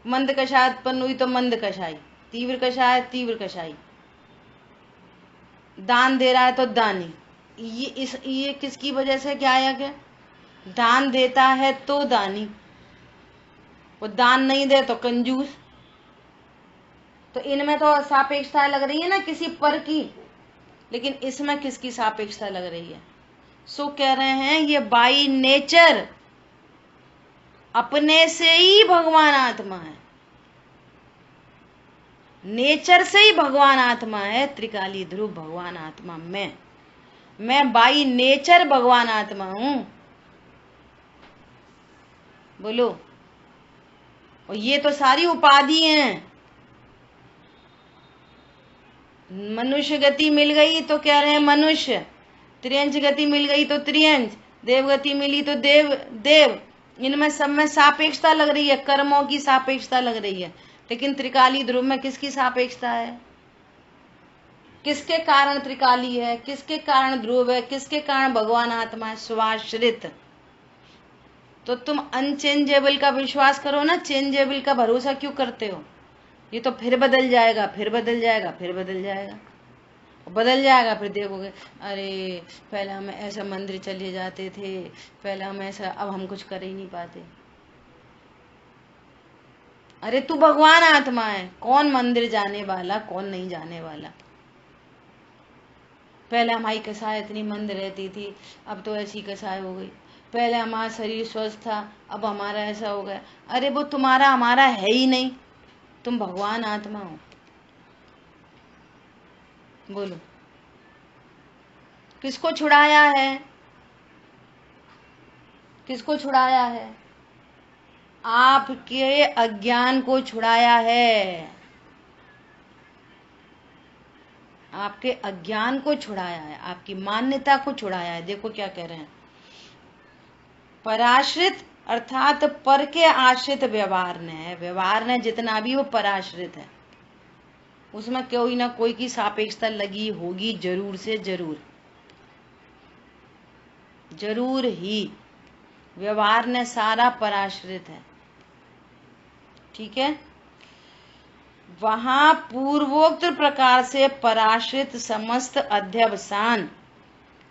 मंद कषाय उत्पन्न हुई तो मंद कषाई, तीव्र कषाय तीव्र कषाई, दान दे रहा है तो दानी। ये किसकी वजह से क्या आया? क्या दान देता है तो दानी, वो दान नहीं दे तो कंजूस। तो इनमें तो सापेक्षता लग रही है ना किसी पर की, लेकिन इसमें किसकी सापेक्षता लग रही है? सो कह रहे हैं ये बाई नेचर अपने से ही भगवान आत्मा है, नेचर से ही भगवान आत्मा है। त्रिकाली ध्रुव भगवान आत्मा मैं बाई नेचर भगवान आत्मा हूं। बोलो, और ये तो सारी उपाधि हैं। मनुष्य गति मिल गई तो कह रहे हैं मनुष्य, त्रियंश गति मिल गई तो त्रियंश, देव गति मिली तो देव। इनमें सब में सापेक्षता लग रही है, कर्मों की सापेक्षता लग रही है। लेकिन त्रिकाली ध्रुव में किसकी सापेक्षता है? किसके कारण त्रिकाली है, किसके कारण ध्रुव है, किसके कारण भगवान आत्मा है? स्वाश्रित। तो तुम अनचेंजेबल का विश्वास करो ना, चेंजेबल का भरोसा क्यों करते हो? ये तो फिर बदल जाएगा, फिर बदल जाएगा, फिर बदल जाएगा, बदल जाएगा। फिर देखोगे अरे पहले हम ऐसा मंदिर चले जाते थे, पहले हम ऐसा, अब हम कुछ कर ही नहीं पाते। अरे तू भगवान आत्मा है, कौन मंदिर जाने वाला, कौन नहीं जाने वाला। पहले हमारी कसाय इतनी मंद रहती थी, अब तो ऐसी कसाय हो गई। पहले हमारा शरीर स्वस्थ था, अब हमारा ऐसा हो गया। अरे वो तुम्हारा हमारा है ही नहीं, तुम भगवान आत्मा हो। बोलो, किसको छुड़ाया है? किसको छुड़ाया है? आपके अज्ञान को छुड़ाया है, आपके अज्ञान को छुड़ाया है, आपकी मान्यता को छुड़ाया है। देखो क्या कह रहे हैं, पराश्रित अर्थात पर के आश्रित व्यवहार ने है। व्यवहार ने जितना भी वो पराश्रित है, उसमें कोई ना कोई की सापेक्षता लगी होगी, जरूर से जरूर, जरूर ही। व्यवहार ने सारा पराश्रित है, ठीक है। वहां पूर्वोक्त प्रकार से पराश्रित समस्त अध्यवसान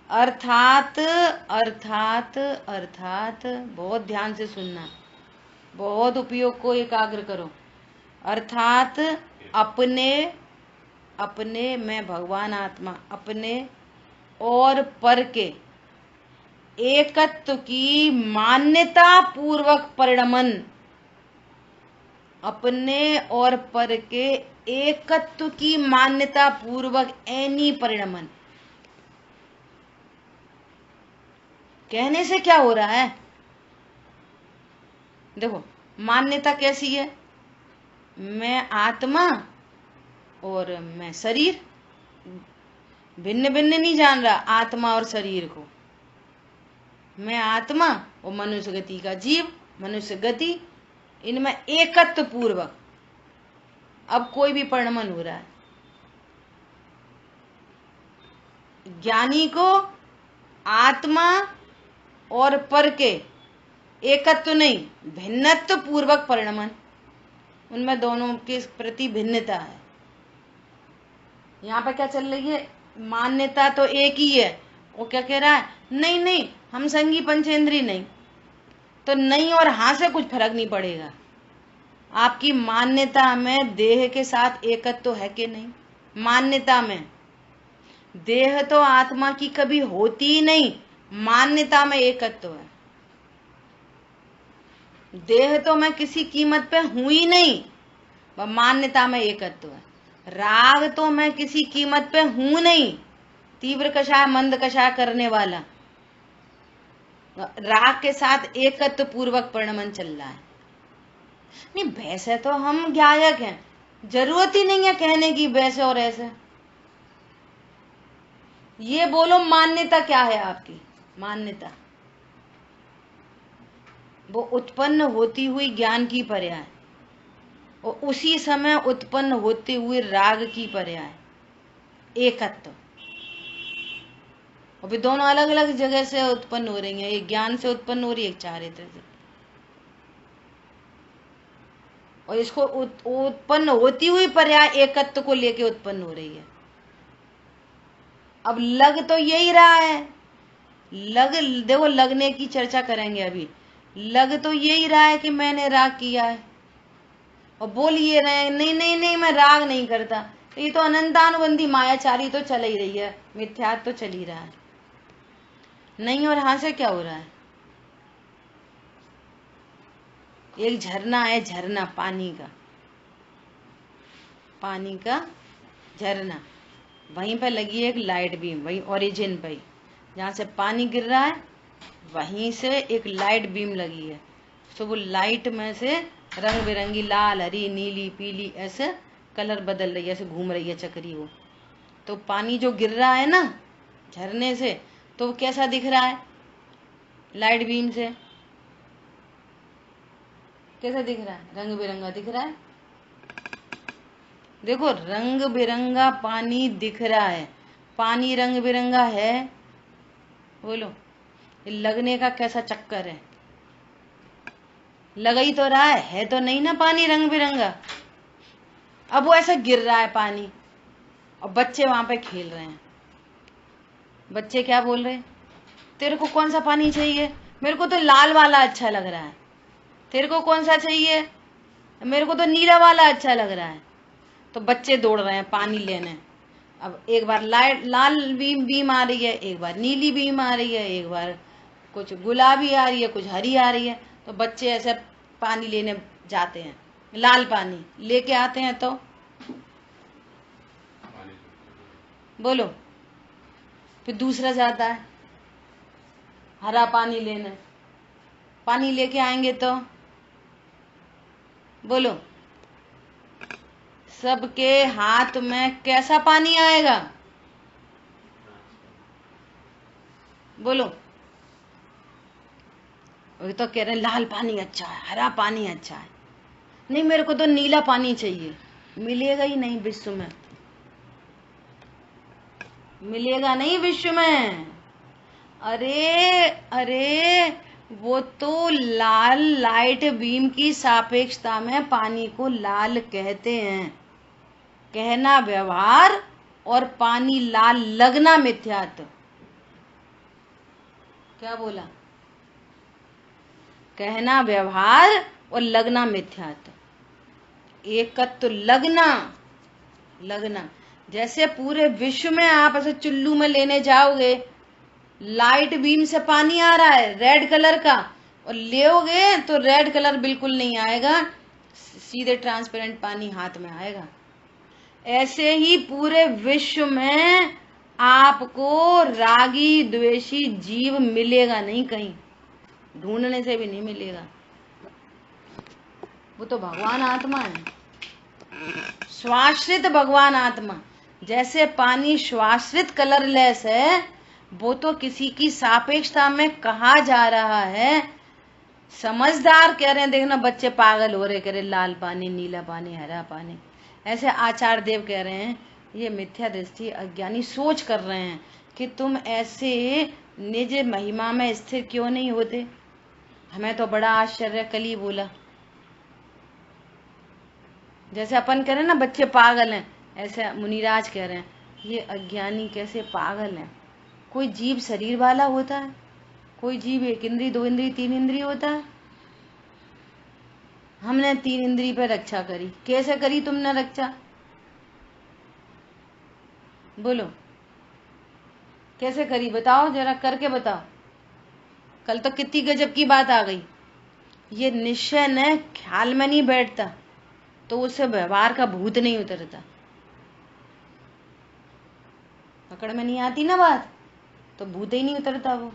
अर्थात अर्थात अर्थात, बहुत ध्यान से सुनना, बहुत उपयोग को एकाग्र करो। अर्थात अपने, अपने में भगवान आत्मा, अपने और पर के एकत्व की मान्यता पूर्वक परिणमन, अपने और पर के एकत्व की मान्यता पूर्वक एनी परिणमन। कहने से क्या हो रहा है? देखो मान्यता कैसी है, मैं आत्मा और मैं शरीर, भिन्न भिन्न नहीं जान रहा आत्मा और शरीर को। मैं आत्मा और मनुष्य गति का जीव, मनुष्य गति, इनमें एकत्व पूर्वक अब कोई भी परिणमन हो रहा है। ज्ञानी को आत्मा और पर के एकत्व नहीं, भिन्नत्व पूर्वक परिणमन, उनमें दोनों के प्रति भिन्नता है। यहाँ पर क्या चल रही है? मान्यता तो एक ही है। वो क्या कह रहा है, नहीं नहीं हम संगी पंचेंद्री नहीं, तो नहीं और हाँ से कुछ फर्क नहीं पड़ेगा। आपकी मान्यता में देह के साथ एकत्व तो है कि नहीं? मान्यता में देह तो आत्मा की कभी होती ही नहीं, मान्यता में एकत्व है। देह तो मैं किसी कीमत पे हूं ही नहीं, वह मान्यता में एकत्व है। राग तो मैं किसी कीमत पे हूं नहीं, तीव्र कषाय मंद कषाय करने वाला, राग के साथ एकत्व पूर्वक परिणमन चल रहा है। नहीं वैसे तो हम गायक हैं, जरूरत ही नहीं है कहने की वैसे और ऐसे। ये बोलो मान्यता क्या है आपकी? मान्यता वो उत्पन्न होती हुई ज्ञान की पर्याय और उसी समय उत्पन्न होते हुए राग की पर्याय, एकत्व। और भी दोनों अलग अलग जगह से उत्पन्न हो रही हैं, एक ज्ञान से उत्पन्न हो रही है, एक चारित्र से। और इसको उत्पन्न होती हुई पर्याय एकत्व को लेके उत्पन्न हो रही है। अब लग तो यही रहा है, देखो लगने की चर्चा करेंगे अभी। लग तो यही रहा है कि मैंने राग किया है, और बोल ये रहे हैं नहीं नहीं नहीं मैं राग नहीं करता। तो ये तो अनंतानुबंधी मायाचारी तो चल ही रही है, मिथ्यात्व तो चल ही रहा है। नहीं और हाँ से क्या हो रहा है? एक झरना है, झरना पानी का झरना, वहीं पे लगी है एक लाइट बीम, वहीं ओरिजिन पे जहाँ से पानी गिर रहा है वहीं से एक लाइट बीम लगी है। तो वो लाइट में से रंग बिरंगी लाल हरी नीली पीली ऐसे कलर बदल रही है, ऐसे घूम रही है चक्री वो। तो पानी जो गिर रहा है ना झरने से, तो वो कैसा दिख रहा है? लाइट बीम से कैसा दिख रहा है? रंग बिरंगा दिख रहा है। देखो रंग बिरंगा पानी दिख रहा है, पानी रंग बिरंगा है। बोलो लगने का कैसा चक्कर है? लग ही तो रहा है तो नहीं ना पानी रंग बिरंगा। अब वो ऐसा गिर रहा है पानी और बच्चे वहां पे खेल रहे हैं। बच्चे क्या बोल रहे हैं? तेरे को कौन सा पानी चाहिए? मेरे को तो लाल वाला अच्छा लग रहा है। तेरे को कौन सा चाहिए? मेरे को तो नीला वाला अच्छा लग रहा है। तो बच्चे दौड़ रहे हैं पानी लेने। अब एक बार लाल बीम आ रही है, एक बार नीली बीम आ रही है, एक बार कुछ गुलाबी आ रही है, कुछ हरी आ रही है। तो बच्चे ऐसे पानी लेने जाते हैं, लाल पानी लेके आते हैं तो बोलो फिर दूसरा जाता है हरा पानी लेने, पानी लेके आएंगे तो बोलो सबके हाथ में कैसा पानी आएगा? बोलो वो तो कह रहे हैं लाल पानी अच्छा है, हरा पानी अच्छा है। नहीं मेरे को तो नीला पानी चाहिए। मिलेगा ही नहीं विश्व में, मिलेगा नहीं विश्व में। अरे अरे वो तो लाल लाइट बीम की सापेक्षता में पानी को लाल कहते हैं। कहना व्यवहार और पानी लाल लगना मिथ्यात्व। क्या बोला? कहना व्यवहार और लगना मिथ्यात्व। एकत्व लगना जैसे पूरे विश्व में आप ऐसे चुल्लू में लेने जाओगे, लाइट बीम से पानी आ रहा है रेड कलर का, और लेओगे तो रेड कलर बिल्कुल नहीं आएगा, सीधे ट्रांसपेरेंट पानी हाथ में आएगा। ऐसे ही पूरे विश्व में आपको रागी द्वेषी जीव मिलेगा नहीं, कहीं ढूंढने से भी नहीं मिलेगा। वो तो भगवान आत्मा है, श्वाश्रित भगवान आत्मा। जैसे पानी श्वाश्रित कलरलेस है, वो तो किसी की सापेक्षता में कहा जा रहा है। समझदार कह रहे हैं, देखना बच्चे पागल हो रहे, कह रहे लाल पानी नीला पानी हरा पानी। ऐसे आचार्य देव कह रहे हैं ये मिथ्या दृष्टि अज्ञानी सोच कर रहे हैं कि तुम ऐसे निज महिमा में स्थिर क्यों नहीं होते। हमें तो बड़ा आश्चर्य कल ही बोला। जैसे अपन कह रहे हैं ना बच्चे पागल हैं, ऐसे मुनिराज कह रहे हैं ये अज्ञानी कैसे पागल है। कोई जीव शरीर वाला होता है? कोई जीव 1 इंद्री 2 इंद्री 3 इंद्री होता है? हमने 3 इंद्री पे रक्षा करी। कैसे करी तुमने रक्षा? बोलो कैसे करी, बताओ जरा, करके बताओ। कल तो कितनी गजब की बात आ गई। ये निश्चय न ख्याल में नहीं बैठता तो उससे व्यवहार का भूत नहीं उतरता। पकड़ में नहीं आती ना बात तो भूत ही नहीं उतरता वो।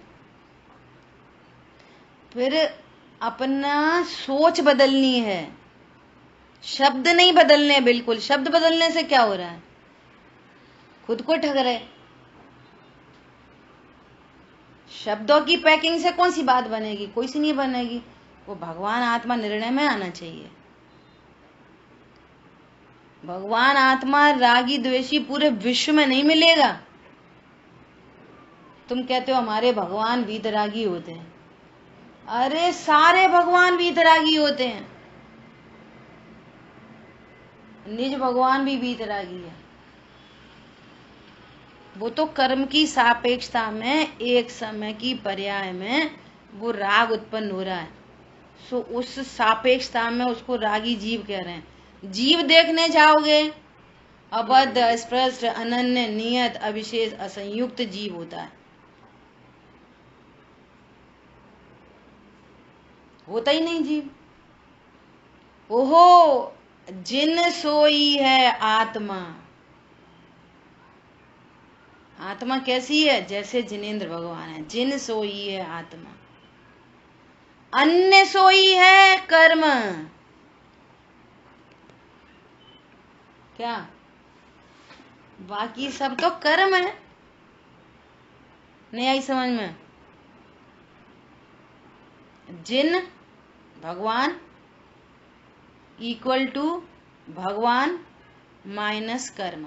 फिर अपना सोच बदलनी है, शब्द नहीं बदलने। बिल्कुल शब्द बदलने से क्या हो रहा है? खुद को ठग रहे। शब्दों की पैकिंग से कौन सी बात बनेगी? कोई सी नहीं बनेगी। वो भगवान आत्मा निर्णय में आना चाहिए। भगवान आत्मा रागी द्वेषी पूरे विश्व में नहीं मिलेगा। तुम कहते हो हमारे भगवान वीतरागी होते हैं। अरे सारे भगवान वीतरागी होते हैं। निज भगवान भी वीतरागी है। वो तो कर्म की सापेक्षता में एक समय की पर्याय में वो राग उत्पन्न हो रहा है। सो उस सापेक्षता में उसको रागी जीव कह रहे हैं। जीव देखने जाओगे अबद्ध स्पष्ट अनन्य नियत अविशेष असंयुक्त जीव होता है। होता ही नहीं जीव। ओहो जिन सोई है आत्मा। आत्मा कैसी है? जैसे जिनेंद्र भगवान है। जिन सोई है आत्मा। अन्य सोई है कर्म। क्या? बाकी सब तो कर्म है। नहीं आई समझ में? जिन भगवान इक्वल टू भगवान माइनस कर्म।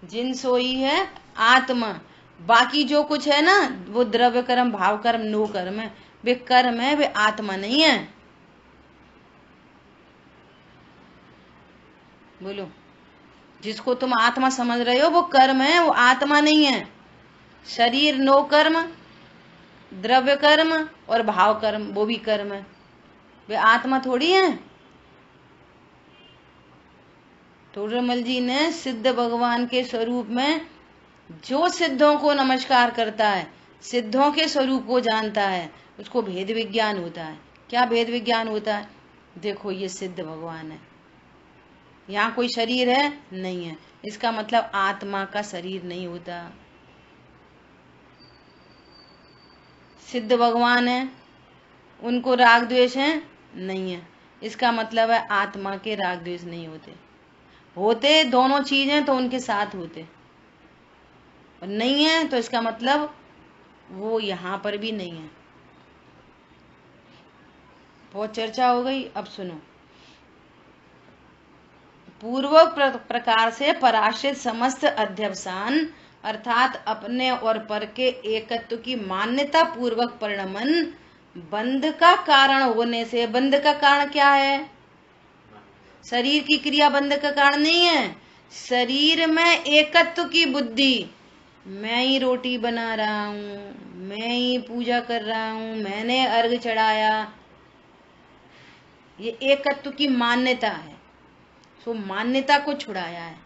जिन सोई है आत्मा। बाकी जो कुछ है ना वो द्रव्य कर्म भाव कर्म नो कर्म है। वे कर्म है, वे आत्मा नहीं है। बोलो जिसको तुम आत्मा समझ रहे हो वो कर्म है, वो आत्मा नहीं है। शरीर नो कर्म, द्रव्य कर्म और भाव कर्म वो भी कर्म है। वे आत्मा थोड़ी है। टोडरमल जी ने सिद्ध भगवान के स्वरूप में जो सिद्धों को नमस्कार करता है, सिद्धों के स्वरूप को जानता है, उसको भेद विज्ञान होता है। क्या भेद विज्ञान होता है? देखो ये सिद्ध भगवान है, यहाँ कोई शरीर है नहीं है, इसका मतलब आत्मा का शरीर नहीं होता। सिद्ध भगवान है, उनको राग द्वेष है नहीं है, इसका मतलब है आत्मा के राग द्वेष नहीं होते। होते दोनों चीजें तो उनके साथ होते, और नहीं है तो इसका मतलब वो यहाँ पर भी नहीं है। बहुत चर्चा हो गई, अब सुनो। पूर्व प्रकार से पराश्रित समस्त अध्यवसान अर्थात अपने और पर के एकत्व की मान्यता पूर्वक परिणमन बंध का कारण होने से। बंध का कारण क्या है? शरीर की क्रिया बंध का कारण नहीं है। शरीर में एकत्व की बुद्धि, मैं ही रोटी बना रहा हूँ, मैं ही पूजा कर रहा हूँ, मैंने अर्घ चढ़ाया, ये एकत्व की मान्यता है। सो मान्यता को छुड़ाया है।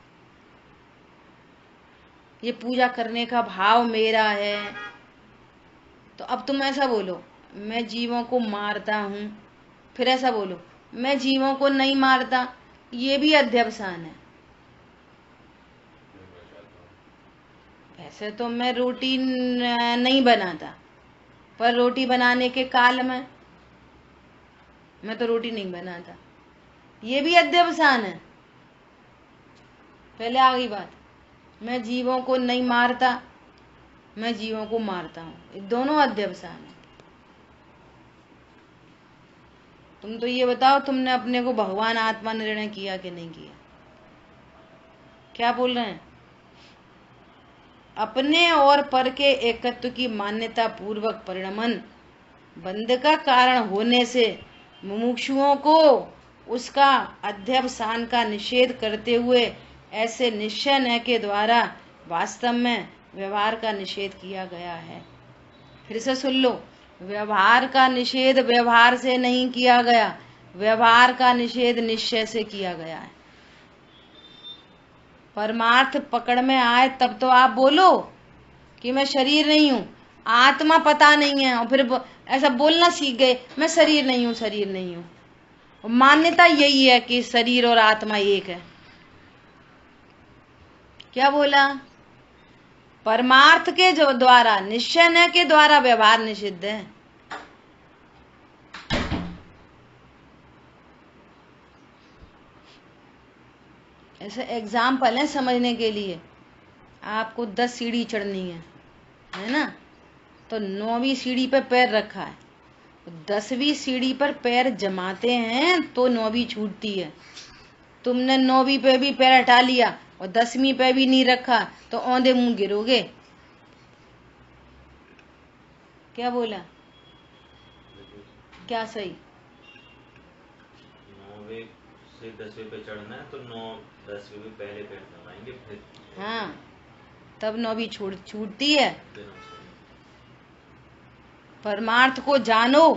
ये पूजा करने का भाव मेरा है। तो अब तुम ऐसा बोलो मैं जीवों को मारता हूँ, फिर ऐसा बोलो मैं जीवों को नहीं मारता, ये भी अध्यवसान है। वैसे तो मैं रोटी नहीं बनाता, पर रोटी बनाने के काल में मैं तो रोटी नहीं बनाता, ये भी अध्यवसान है। पहले आ गई बात, मैं जीवों को नहीं मारता, मैं जीवों को मारता हूँ, ये दोनों अध्यवसान है। तुम तो ये बताओ तुमने अपने को भगवान आत्मा निर्णय किया कि नहीं किया? क्या बोल रहे हैं? अपने और पर के एकत्व की मान्यता पूर्वक परिणमन बंध का कारण होने से मुमुक्षुओं को उसका अध्यवसान का निषेध करते हुए ऐसे निश्चय न के द्वारा वास्तव में व्यवहार का निषेध किया गया है। फिर से सुन लो, व्यवहार का निषेध व्यवहार से नहीं किया गया, व्यवहार का निषेध निश्चय से किया गया है। परमार्थ पकड़ में आए तब तो आप बोलो कि मैं शरीर नहीं हूं, आत्मा पता नहीं है, और फिर ऐसा बोलना सीख गए, मैं शरीर नहीं हूं, शरीर नहीं हूं। मान्यता यही है कि शरीर और आत्मा एक है। क्या बोला? परमार्थ के जो द्वारा, निश्चय न के द्वारा व्यवहार निषिद्ध है। ऐसे एग्जाम्पल है समझने के लिए। आपको 10 सीढ़ी चढ़नी है ना? तो 9वीं सीढ़ी पर पैर रखा है, 10वीं सीढ़ी पर पैर जमाते हैं तो 9वीं छूटती है। तुमने 9वीं पे भी पैर हटा लिया और 10वीं पे भी नहीं रखा तो औंधे मुंह गिरोगे। क्या बोला? क्या सही? 9वें से 10वें पे चढ़ना है तो 9-10वें पे पहले पैर दबाएंगे, फिर हाँ, तब 9वीं छूटती है। परमार्थ को जानो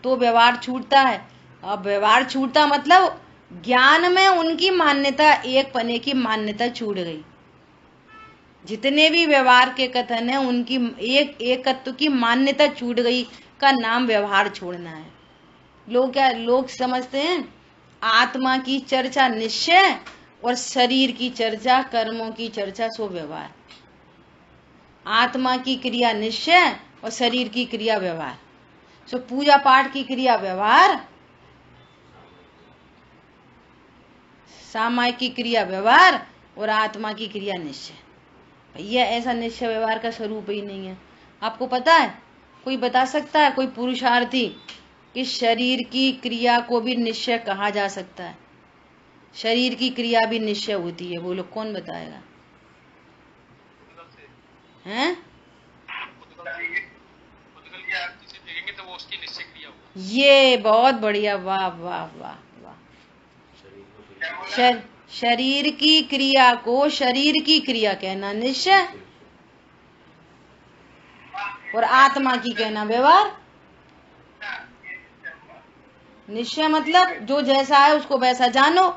तो व्यवहार छूटता है। अब व्यवहार छूटता मतलब ज्ञान में उनकी मान्यता, एक पने की मान्यता छूट गई। जितने भी व्यवहार के कथन है उनकी एक एकत्व की मान्यता छूट गई का नाम व्यवहार छोड़ना है। लोग समझते हैं आत्मा की चर्चा निश्चय और शरीर की चर्चा, कर्मों की चर्चा सो व्यवहार। आत्मा की क्रिया निश्चय और शरीर की क्रिया व्यवहार। सो पूजा पाठ की क्रिया व्यवहार, सामायिक की क्रिया व्यवहार और आत्मा की क्रिया निश्चय। भैया ऐसा निश्चय व्यवहार का स्वरूप ही नहीं है। आपको पता है? कोई बता सकता है, कोई पुरुषार्थी, कि शरीर की क्रिया को भी निश्चय कहा जा सकता है? शरीर की क्रिया भी निश्चय होती है? बोलो, कौन बताएगा? हैं? ये बहुत बढ़िया, वाह वाह वाह वाह। शरीर की क्रिया को शरीर की क्रिया कहना निश्चय और आत्मा की कहना व्यवहार। निश्चय मतलब जो जैसा है उसको वैसा जानो।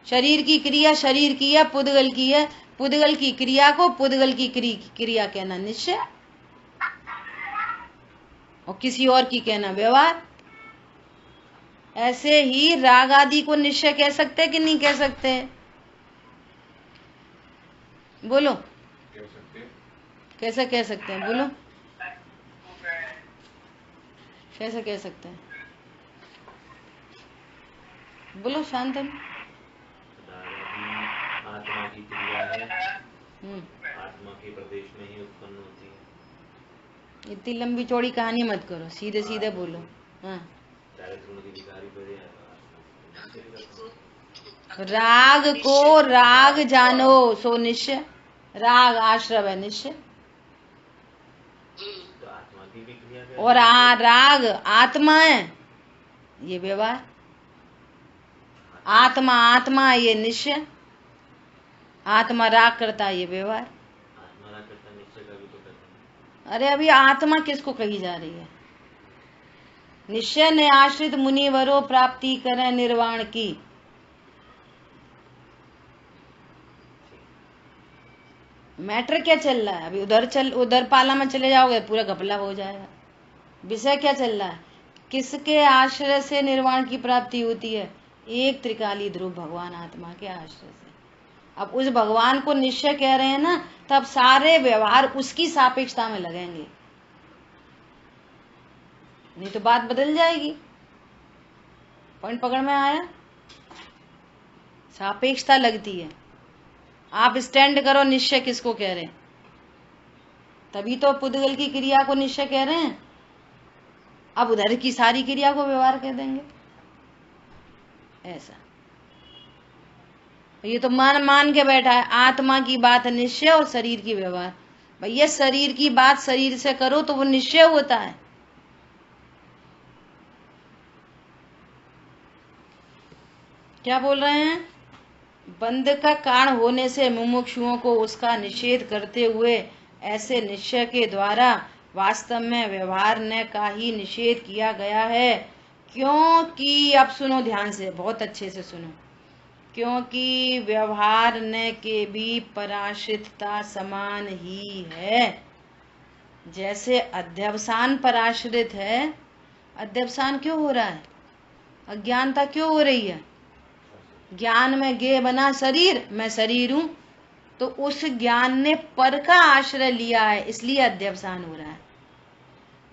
शरीर की क्रिया शरीर की है, पुद्गल की है, पुद्गल की क्रिया को पुद्गल की क्रिया कहना निश्चय और किसी और की कहना व्यवहार। ऐसे ही राग आदि को निश्चय कह सकते कि नहीं कह सकते? बोलो, कैसे कह सकते हैं? बोलो, कैसे कह सकते हैं? बोलो शांतन। आत्मा की क्रिया है, आत्मा के प्रदेश में ही उत्पन्न होती है। इतनी लंबी चौड़ी कहानी मत करो, सीधे सीधे बोलो। हाँ, राग को राग जानो सो निश्चय। राग आश्रव है निश्चय, और राग आत्मा है ये व्यवहार। आत्मा आत्मा ये निश्चय, आत्मा राग करता है ये व्यवहार। अरे अभी आत्मा किसको कही जा रही है? निश्चय ने आश्रित मुनिवरों प्राप्ति करें निर्वाण की। मैटर क्या चल रहा है अभी? उधर पाला में चले जाओगे पूरा घपला हो जाएगा। विषय क्या चल रहा है? किसके आश्रय से निर्वाण की प्राप्ति होती है? एक त्रिकाली ध्रुव भगवान आत्मा के आश्रय से। अब उस भगवान को निश्चय कह रहे हैं ना, तब सारे व्यवहार उसकी सापेक्षता में लगेंगे, नहीं तो बात बदल जाएगी। पॉइंट पकड़ में आया? सापेक्षता लगती है। आप स्टैंड करो, निश्चय किसको कह रहे हैं? तभी तो पुद्गल की क्रिया को निश्चय कह रहे हैं। अब उधर की सारी क्रिया को व्यवहार कह देंगे। ऐसा ये तो मान के बैठा है आत्मा की बात निश्चय और शरीर की व्यवहार। भैया शरीर की बात शरीर से करो तो वो निश्चय होता है। क्या बोल रहे हैं? बंध का कारण होने से मुमुक्षुओं को उसका निषेध करते हुए ऐसे निश्चय के द्वारा वास्तव में व्यवहार न का ही निषेध किया गया है। क्योंकि, अब सुनो ध्यान से, बहुत अच्छे से सुनो, क्योंकि व्यवहार न के भी पराश्रितता समान ही है। जैसे अध्यवसान पराश्रित है, अध्यवसान क्यों हो रहा है? अज्ञानता क्यों हो रही है? ज्ञान में गे बना शरीर, मैं शरीर हूं, तो उस ज्ञान ने पर का आश्रय लिया है, इसलिए अध्यवसान हो रहा है।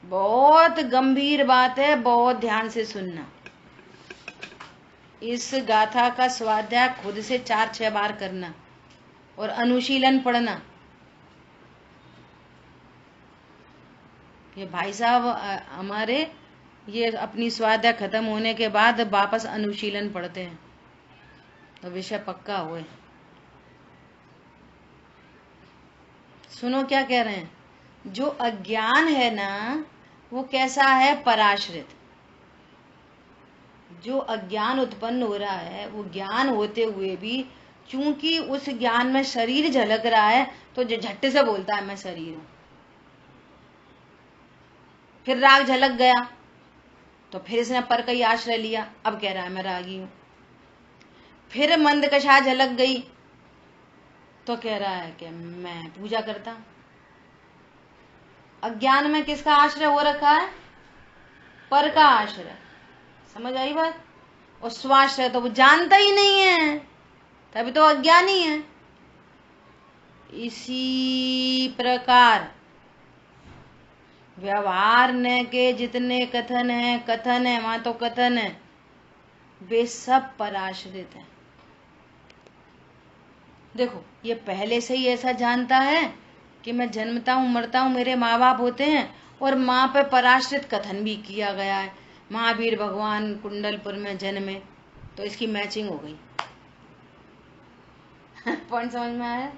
बहुत गंभीर बात है, बहुत ध्यान से सुनना। इस गाथा का स्वाध्याय खुद से 4-6 बार करना और अनुशीलन पढ़ना। ये भाई साहब हमारे ये अपनी स्वाध्याय खत्म होने के बाद वापस अनुशीलन पढ़ते हैं, तो विषय पक्का हुए। सुनो क्या कह रहे हैं। जो अज्ञान है ना, वो कैसा है? पराश्रित। जो अज्ञान उत्पन्न हो रहा है, वो ज्ञान होते हुए भी चूंकि उस ज्ञान में शरीर झलक रहा है, तो जो झट्टे से बोलता है मैं शरीर हूं। फिर राग झलक गया, तो फिर इसने पर का ही आश्रय लिया, अब कह रहा है मैं रागी हूं। फिर मंदकशा झलक गई, तो कह रहा है कि मैं पूजा करता हूं। अज्ञान में किसका आश्रय हो रखा है? पर का आश्रय। समझ आई बात? और स्वाश्रय तो वो जानता ही नहीं है, तभी तो अज्ञानी है। इसी प्रकार व्यवहार न के जितने कथन है वहां तो कथन है, वे सब पराश्रित है। देखो, ये पहले से ही ऐसा जानता है कि मैं जन्मता हूं, मरता हूं, मेरे माँ बाप होते हैं, और माँ पे पराश्रित कथन भी किया गया है। महावीर भगवान कुंडलपुर में जन्मे, तो इसकी मैचिंग हो गई। पॉइंट समझ में आया?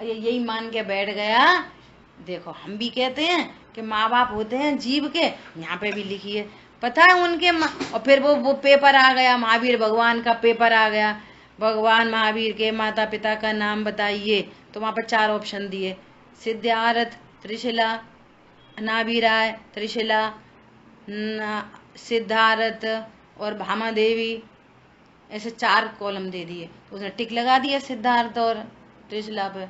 यही मान के बैठ गया। देखो, हम भी कहते हैं कि माँ बाप होते हैं जीव के, यहाँ पे भी लिखी है, पता है उनके और फिर वो पेपर आ गया, महावीर भगवान का पेपर आ गया, भगवान महावीर के माता पिता का नाम बताइए, तो वहां पर 4 ऑप्शन दिए, सिद्धार्थ, त्रिशिला, नाभिराय, त्रिशिला, सिद्धार्थ और भामा देवी, ऐसे 4 कॉलम दे दिए। तो उसने टिक लगा दिया सिद्धार्थ और त्रिशिला पे।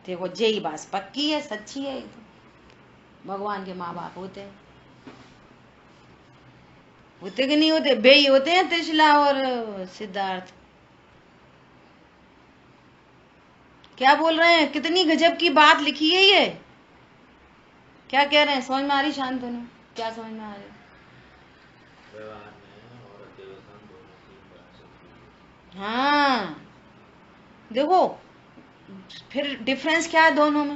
देखो, यही बात पक्की है, सच्ची है, भगवान के माँ बाप होते हैं। होते कि नहीं होते? बे ही होते हैं त्रिशिला और सिद्धार्थ। क्या बोल रहे हैं? कितनी गजब की बात लिखी है ये। क्या कह रहे हैं? समझ में आ रही? शांतनु, क्या समझ में आ रही? हाँ, देखो फिर डिफरेंस क्या है दोनों में?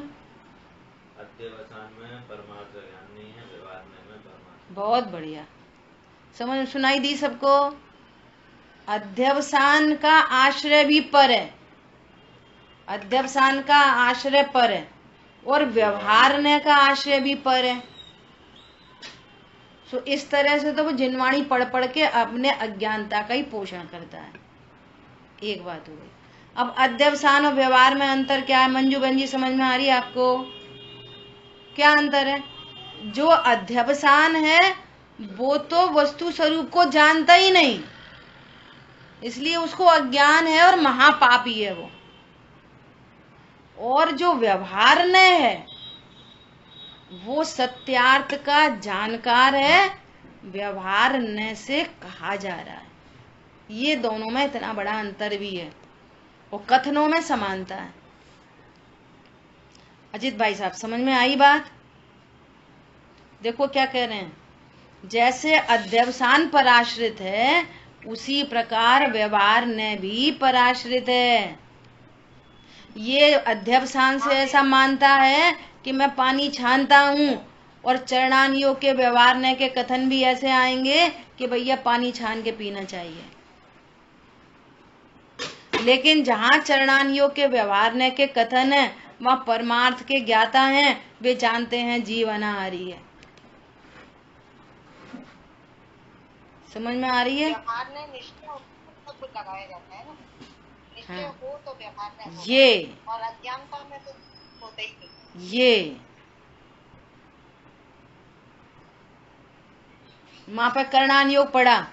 अध्यवसान में परमार्थ का ज्ञान नहीं है, व्यवहार में परमार्थ। बहुत बढ़िया, समझ सुनाई दी सबको? अध्यवसान का आश्रय भी पर है, अध्यवसान का आश्रय पर है, और व्यवहारने का आश्रय भी पर है। सो इस तरह से तो वो जिनवाणी पढ़ पढ़ के अपने अज्ञानता का ही पोषण करता है। एक बात हो गई। अब अध्यवसान और व्यवहार में अंतर क्या है? मंजू बहन जी, समझ में आ रही है आपको? क्या अंतर है? जो अध्यवसान है वो तो वस्तु स्वरूप को जानता ही नहीं, इसलिए उसको अज्ञान है और महापापी है वो। और जो व्यवहार न है वो सत्यार्थ का जानकार है, व्यवहार न से कहा जा रहा है। ये दोनों में इतना बड़ा अंतर भी है, और कथनों में समानता है। अजित भाई साहब, समझ में आई बात? देखो क्या कह रहे हैं, जैसे अध्यवसान पराश्रित है, उसी प्रकार व्यवहार ने भी पराश्रित है। ये अध्यवसान से ऐसा मानता है कि मैं पानी छानता हूं, और चरणान योग के व्यवहार ने के कथन भी ऐसे आएंगे कि भैया पानी छान के पीना चाहिए। लेकिन जहां चरणान योग के व्यवहार ने के कथन है, वहां परमार्थ के ज्ञाता हैं, वे जानते हैं जीव अनाहारी है। समझ में आ रही है? व्यवहार ने निष्ठा कुछ लगाया जाता है ना, निश्चय हाँ। हो तो व्यवहार में होगा, ये और अज्ञानता में तो होता ही नहीं। ये वहां पर करणान योग पढ़ा,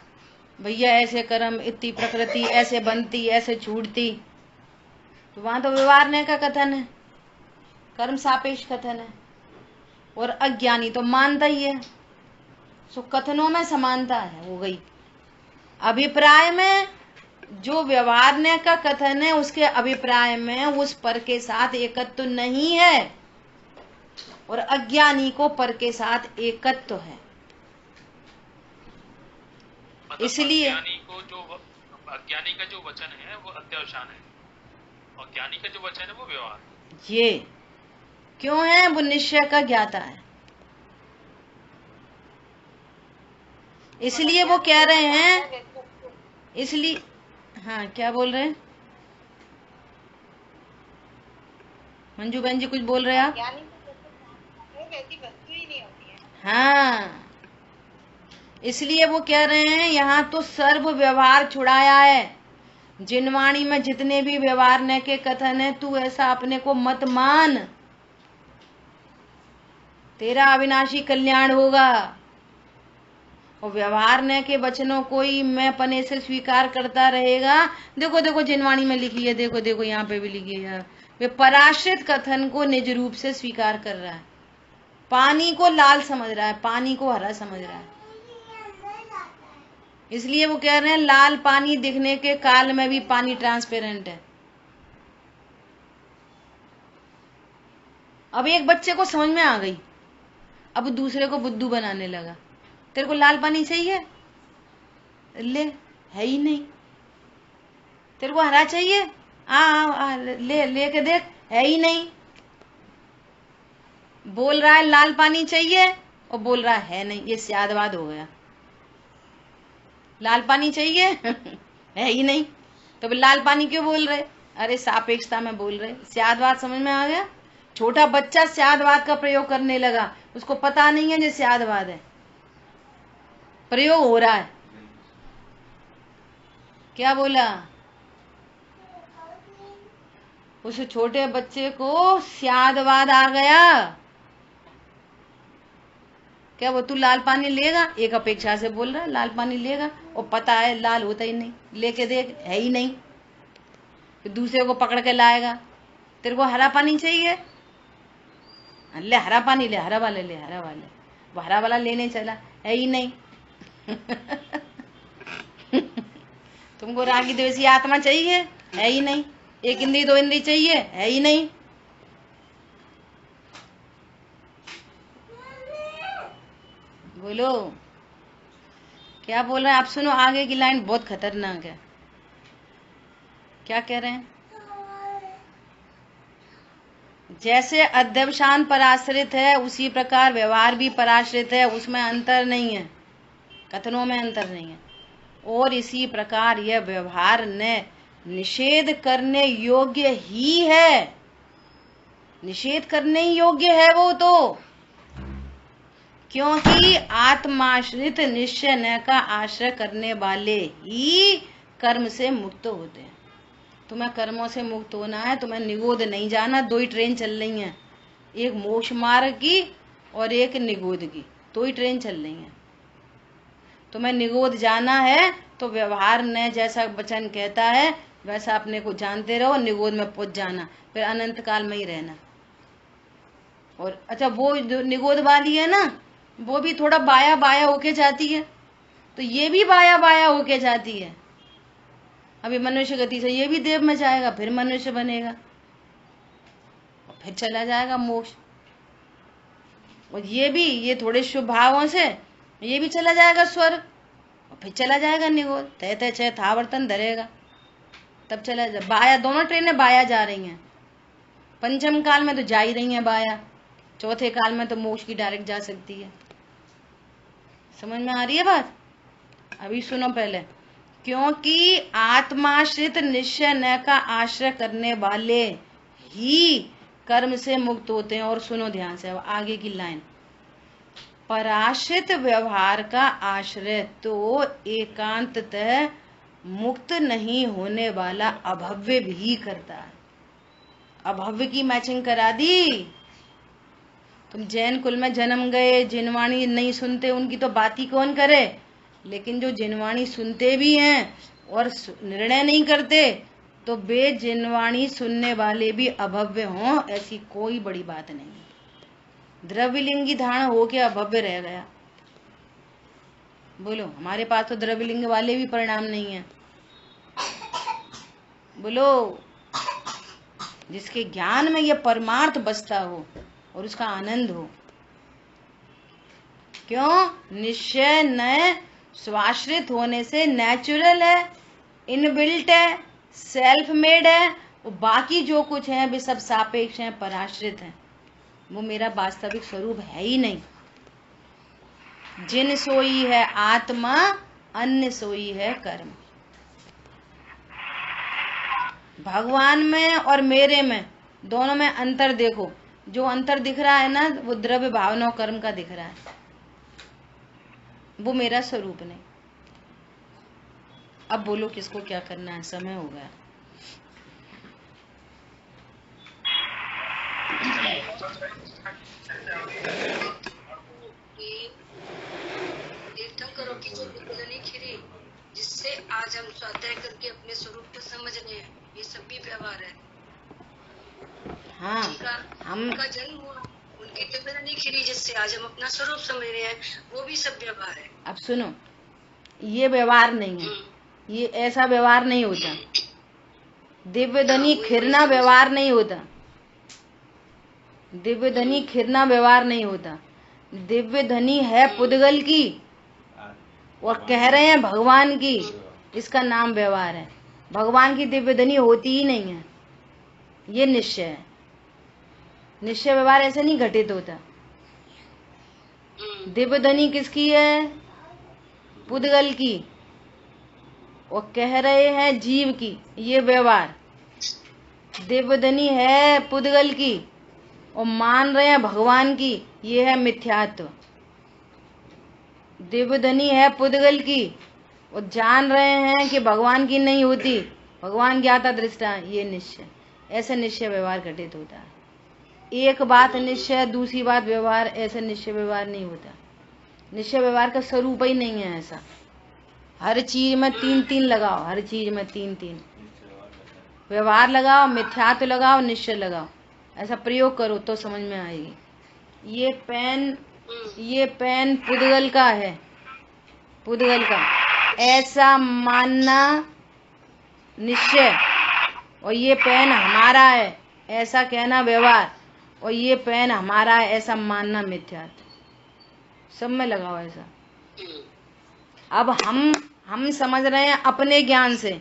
भैया ऐसे कर्म इतनी प्रकृति ऐसे बनती ऐसे छूटती, तो वहां तो व्यवहार का कथन है, कर्म सापेक्ष कथन है, और अज्ञानी तो मानता ही है। सो कथनों में समानता है हो गई। अभिप्राय में जो व्यवहार का कथन है उसके अभिप्राय में उस पर के साथ एकत्व तो नहीं है, और अज्ञानी को पर के साथ एकत्व है। इसलिए अज्ञानी का जो वचन है वो अध्यवसान है, और ज्ञानी का जो वचन है वो व्यवहार। ये क्यों है? वो निश्चय का ज्ञाता है, इसलिए वो कह रहे हैं, इसलिए हाँ क्या बोल रहे हैं मंजू बहन जी, कुछ बोल रहे हैं आप? वैसी वस्तु ही नहीं होती है। हाँ, इसलिए वो कह रहे हैं यहाँ तो सर्व व्यवहार छुड़ाया है, जिनवाणी में जितने भी व्यवहार न के कथन है तू ऐसा अपने को मत मान, तेरा अविनाशी कल्याण होगा। और व्यवहार न के वचनों को ही मैं पने से स्वीकार करता रहेगा। देखो देखो जिनवाणी में लिखी है, देखो देखो यहाँ पे भी लिखी है, वे पराश्रित कथन को निज रूप से स्वीकार कर रहा है, पानी को लाल समझ रहा है, पानी को हरा समझ रहा है। इसलिए वो कह रहे हैं लाल पानी दिखने के काल में भी पानी ट्रांसपेरेंट है। अब एक बच्चे को समझ में आ गई, अब दूसरे को बुद्धू बनाने लगा, तेरे को लाल पानी चाहिए, ले, है ही नहीं। तेरे को हरा चाहिए, आ ले के देख, है ही नहीं। बोल रहा है लाल पानी चाहिए और बोल रहा है नहीं, ये स्यादवाद हो गया। लाल पानी चाहिए है ही नहीं, तो लाल पानी क्यों बोल रहे? अरे सापेक्षता में बोल रहे। स्यादवाद समझ में आ गया? छोटा बच्चा स्यादवाद का प्रयोग करने लगा, उसको पता नहीं है जो स्यादवाद है, प्रयोग हो रहा है। क्या बोला? उस छोटे बच्चे को स्यादवाद आ गया। क्या वो तू लाल पानी लेगा? एक अपेक्षा से बोल रहा है लाल पानी लेगा, और पता है लाल होता ही नहीं, लेके देख है ही नहीं। फिर दूसरे को पकड़ के लाएगा, तेरे को हरा पानी चाहिए, ले हरा पानी ले, हरा वाले ले, हरा वाले। वो हरा वाला लेने चला, है ही नहीं। तुमको रागी द्वेषी आत्मा चाहिए, है ही नहीं। एक इंद्री दो इंद्री चाहिए, है ही नहीं। बोलो क्या बोल रहे हैं आप? सुनो आगे की लाइन बहुत खतरनाक है। क्या कह रहे हैं? जैसे अध्यवसान पराश्रित है उसी प्रकार व्यवहार भी पराश्रित है, उसमें अंतर नहीं है, कथनों में अंतर नहीं है। और इसी प्रकार यह व्यवहार ने निषेध करने योग्य ही है, निषेध करने ही योग्य है वो तो, क्योंकि आत्माश्रित निश्चय न का आश्रय करने वाले ही कर्म से मुक्त होते हैं। तुम्हें कर्मों से मुक्त होना है, तुम्हें निगोद नहीं जाना। दो ही ट्रेन चल रही हैं, एक मोक्ष मार्ग की और एक निगोद की, दो ही ट्रेन चल रही हैं। तुम्हें निगोद जाना है तो व्यवहार ने जैसा वचन कहता है वैसा अपने को जानते रहो, निगोद में पहुंच जाना, फिर अनंत काल में ही रहना। और अच्छा वो जो निगोद वाली है ना, वो भी थोड़ा बाया बाया होके जाती है, तो ये भी बाया बाया होके जाती है। अभी मनुष्य गति से ये भी देव में जाएगा, फिर मनुष्य बनेगा और फिर चला जाएगा मोक्ष। और ये भी ये थोड़े शुभ भावों से ये भी चला जाएगा स्वर्ग, और फिर चला जाएगा निगोद, तय तय छह थावर्तन धरेगा, तब चला जा। बाया दोनों ट्रेनें बाया जा रही हैं। पंचम काल में तो जा ही रही हैं बाया, चौथे काल में तो मोक्ष की डायरेक्ट जा सकती है। समझ में आ रही है बात? अभी सुनो पहले। क्योंकि आत्माश्रित निश्चय न का आश्रय करने वाले ही कर्म से मुक्त होते हैं। और सुनो ध्यान से अब आगे की लाइन, पराश्रित व्यवहार का आश्रय तो एकांततः मुक्त नहीं होने वाला अभव्य भी करता है। अभव्य की मैचिंग करा दी। तुम जैन कुल में जन्म गए, जिनवाणी नहीं सुनते, उनकी तो बात ही कौन करे। लेकिन जो जिनवाणी सुनते भी हैं और निर्णय नहीं करते, तो वे जिनवाणी सुनने वाले भी अभव्य हों, ऐसी कोई बड़ी बात नहीं। द्रव्यलिंगी धारण होके अभव्य रह गया। बोलो, हमारे पास तो द्रव्यलिंग वाले भी परिणाम नहीं है। बोलो, जिसके ज्ञान में यह परमार्थ बसता हो और उसका आनंद हो। क्यों? निश्चय न स्वाश्रित होने से नेचुरल है, इनबिल्ट है, सेल्फ मेड है। और बाकी जो कुछ है वे सब सापेक्ष हैं, पराश्रित हैं। वो मेरा वास्तविक स्वरूप है ही नहीं। जिन सोई है आत्मा, अन्य सोई है कर्म। भगवान में और मेरे में, दोनों में अंतर देखो। जो अंतर दिख रहा है ना, वो द्रव्य भावना और कर्म का दिख रहा है, वो मेरा स्वरूप नहीं। अब बोलो किसको क्या करना है, समय हो गया। तीर्थंकरों की जो बुद्धनी खिरी, जिससे आज हम स्वाध्याय करके अपने स्वरूप को समझ रहे हैं, ये सब भी व्यवहार है। हाँ, उनका जन्म हुआ, उनकी बुद्धनी खिरी, जिससे आज हम अपना स्वरूप समझ रहे हैं, वो भी सब व्यवहार है। अब सुनो, ये व्यवहार नहीं है, ये ऐसा व्यवहार नहीं होता। दिव्य धनी खिरना व्यवहार नहीं होता। दिव्य धनी खिरना व्यवहार नहीं होता। दिव्य धनी है पुद्गल की और कह रहे हैं भगवान की, इसका नाम व्यवहार है। भगवान की दिव्य धनी होती ही नहीं है, ये निश्चय है। निश्चय व्यवहार ऐसे नहीं घटित होता। दिव्य धनी किसकी है? पुद्गल की, और कह रहे हैं जीव की, ये व्यवहार। दिव्य धनी है पुद्गल की और मान रहे हैं भगवान की, ये है मिथ्यात्व। दिव्य धनी है पुद्गल की और जान रहे हैं कि भगवान की नहीं होती, भगवान ज्ञाता दृष्टा, ये निश्चय। ऐसे निश्चय व्यवहार घटित होता है। एक बात निश्चय, दूसरी बात व्यवहार, ऐसे निश्चय व्यवहार नहीं होता। निश्चय व्यवहार का स्वरूप ही नहीं है ऐसा। हर चीज में 3-3 लगाओ, हर चीज में 3-3 व्यवहार लगाओ, मिथ्यात्व लगाओ, निश्चय लगाओ। ऐसा प्रयोग करो तो समझ में आएगी। ये पेन पुद्गल का है, पुद्गल का ऐसा मानना निश्चय, और ये पेन हमारा है ऐसा कहना व्यवहार, और ये पेन हमारा है ऐसा मानना मिथ्यात्व। सब में लगाओ ऐसा। अब हम समझ रहे हैं अपने ज्ञान से,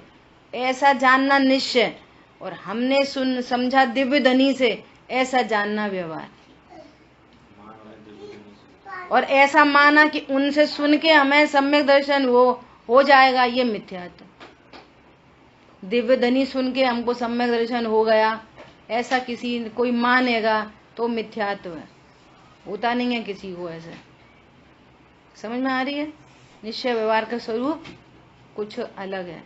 ऐसा जानना निश्चय, और हमने समझा दिव्य धनी से, ऐसा जानना व्यवहार। और ऐसा माना कि उनसे सुन के हमें सम्यक दर्शन हो जाएगा, ये मिथ्यात्व। दिव्य धनी सुन के हमको सम्यक दर्शन हो गया, ऐसा कोई मानेगा तो मिथ्यात्व है। होता नहीं है किसी को ऐसे। समझ में आ रही है? निश्चय व्यवहार का स्वरूप कुछ अलग है।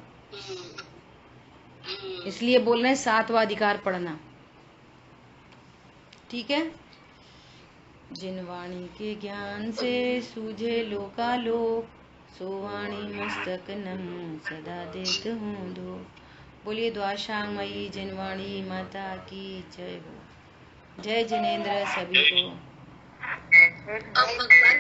इसलिए बोल रहे हैं 7वां अधिकार पढ़ना, ठीक है। जिनवाणी के ज्ञान से सूझे लोकालोक, सोवाणी मस्तक नम सदा देत हूँ दो। बोलिए द्वाशांगमयी जिनवाणी माता की जय हो। जय जिनेन्द्र सभी को। अब भगवान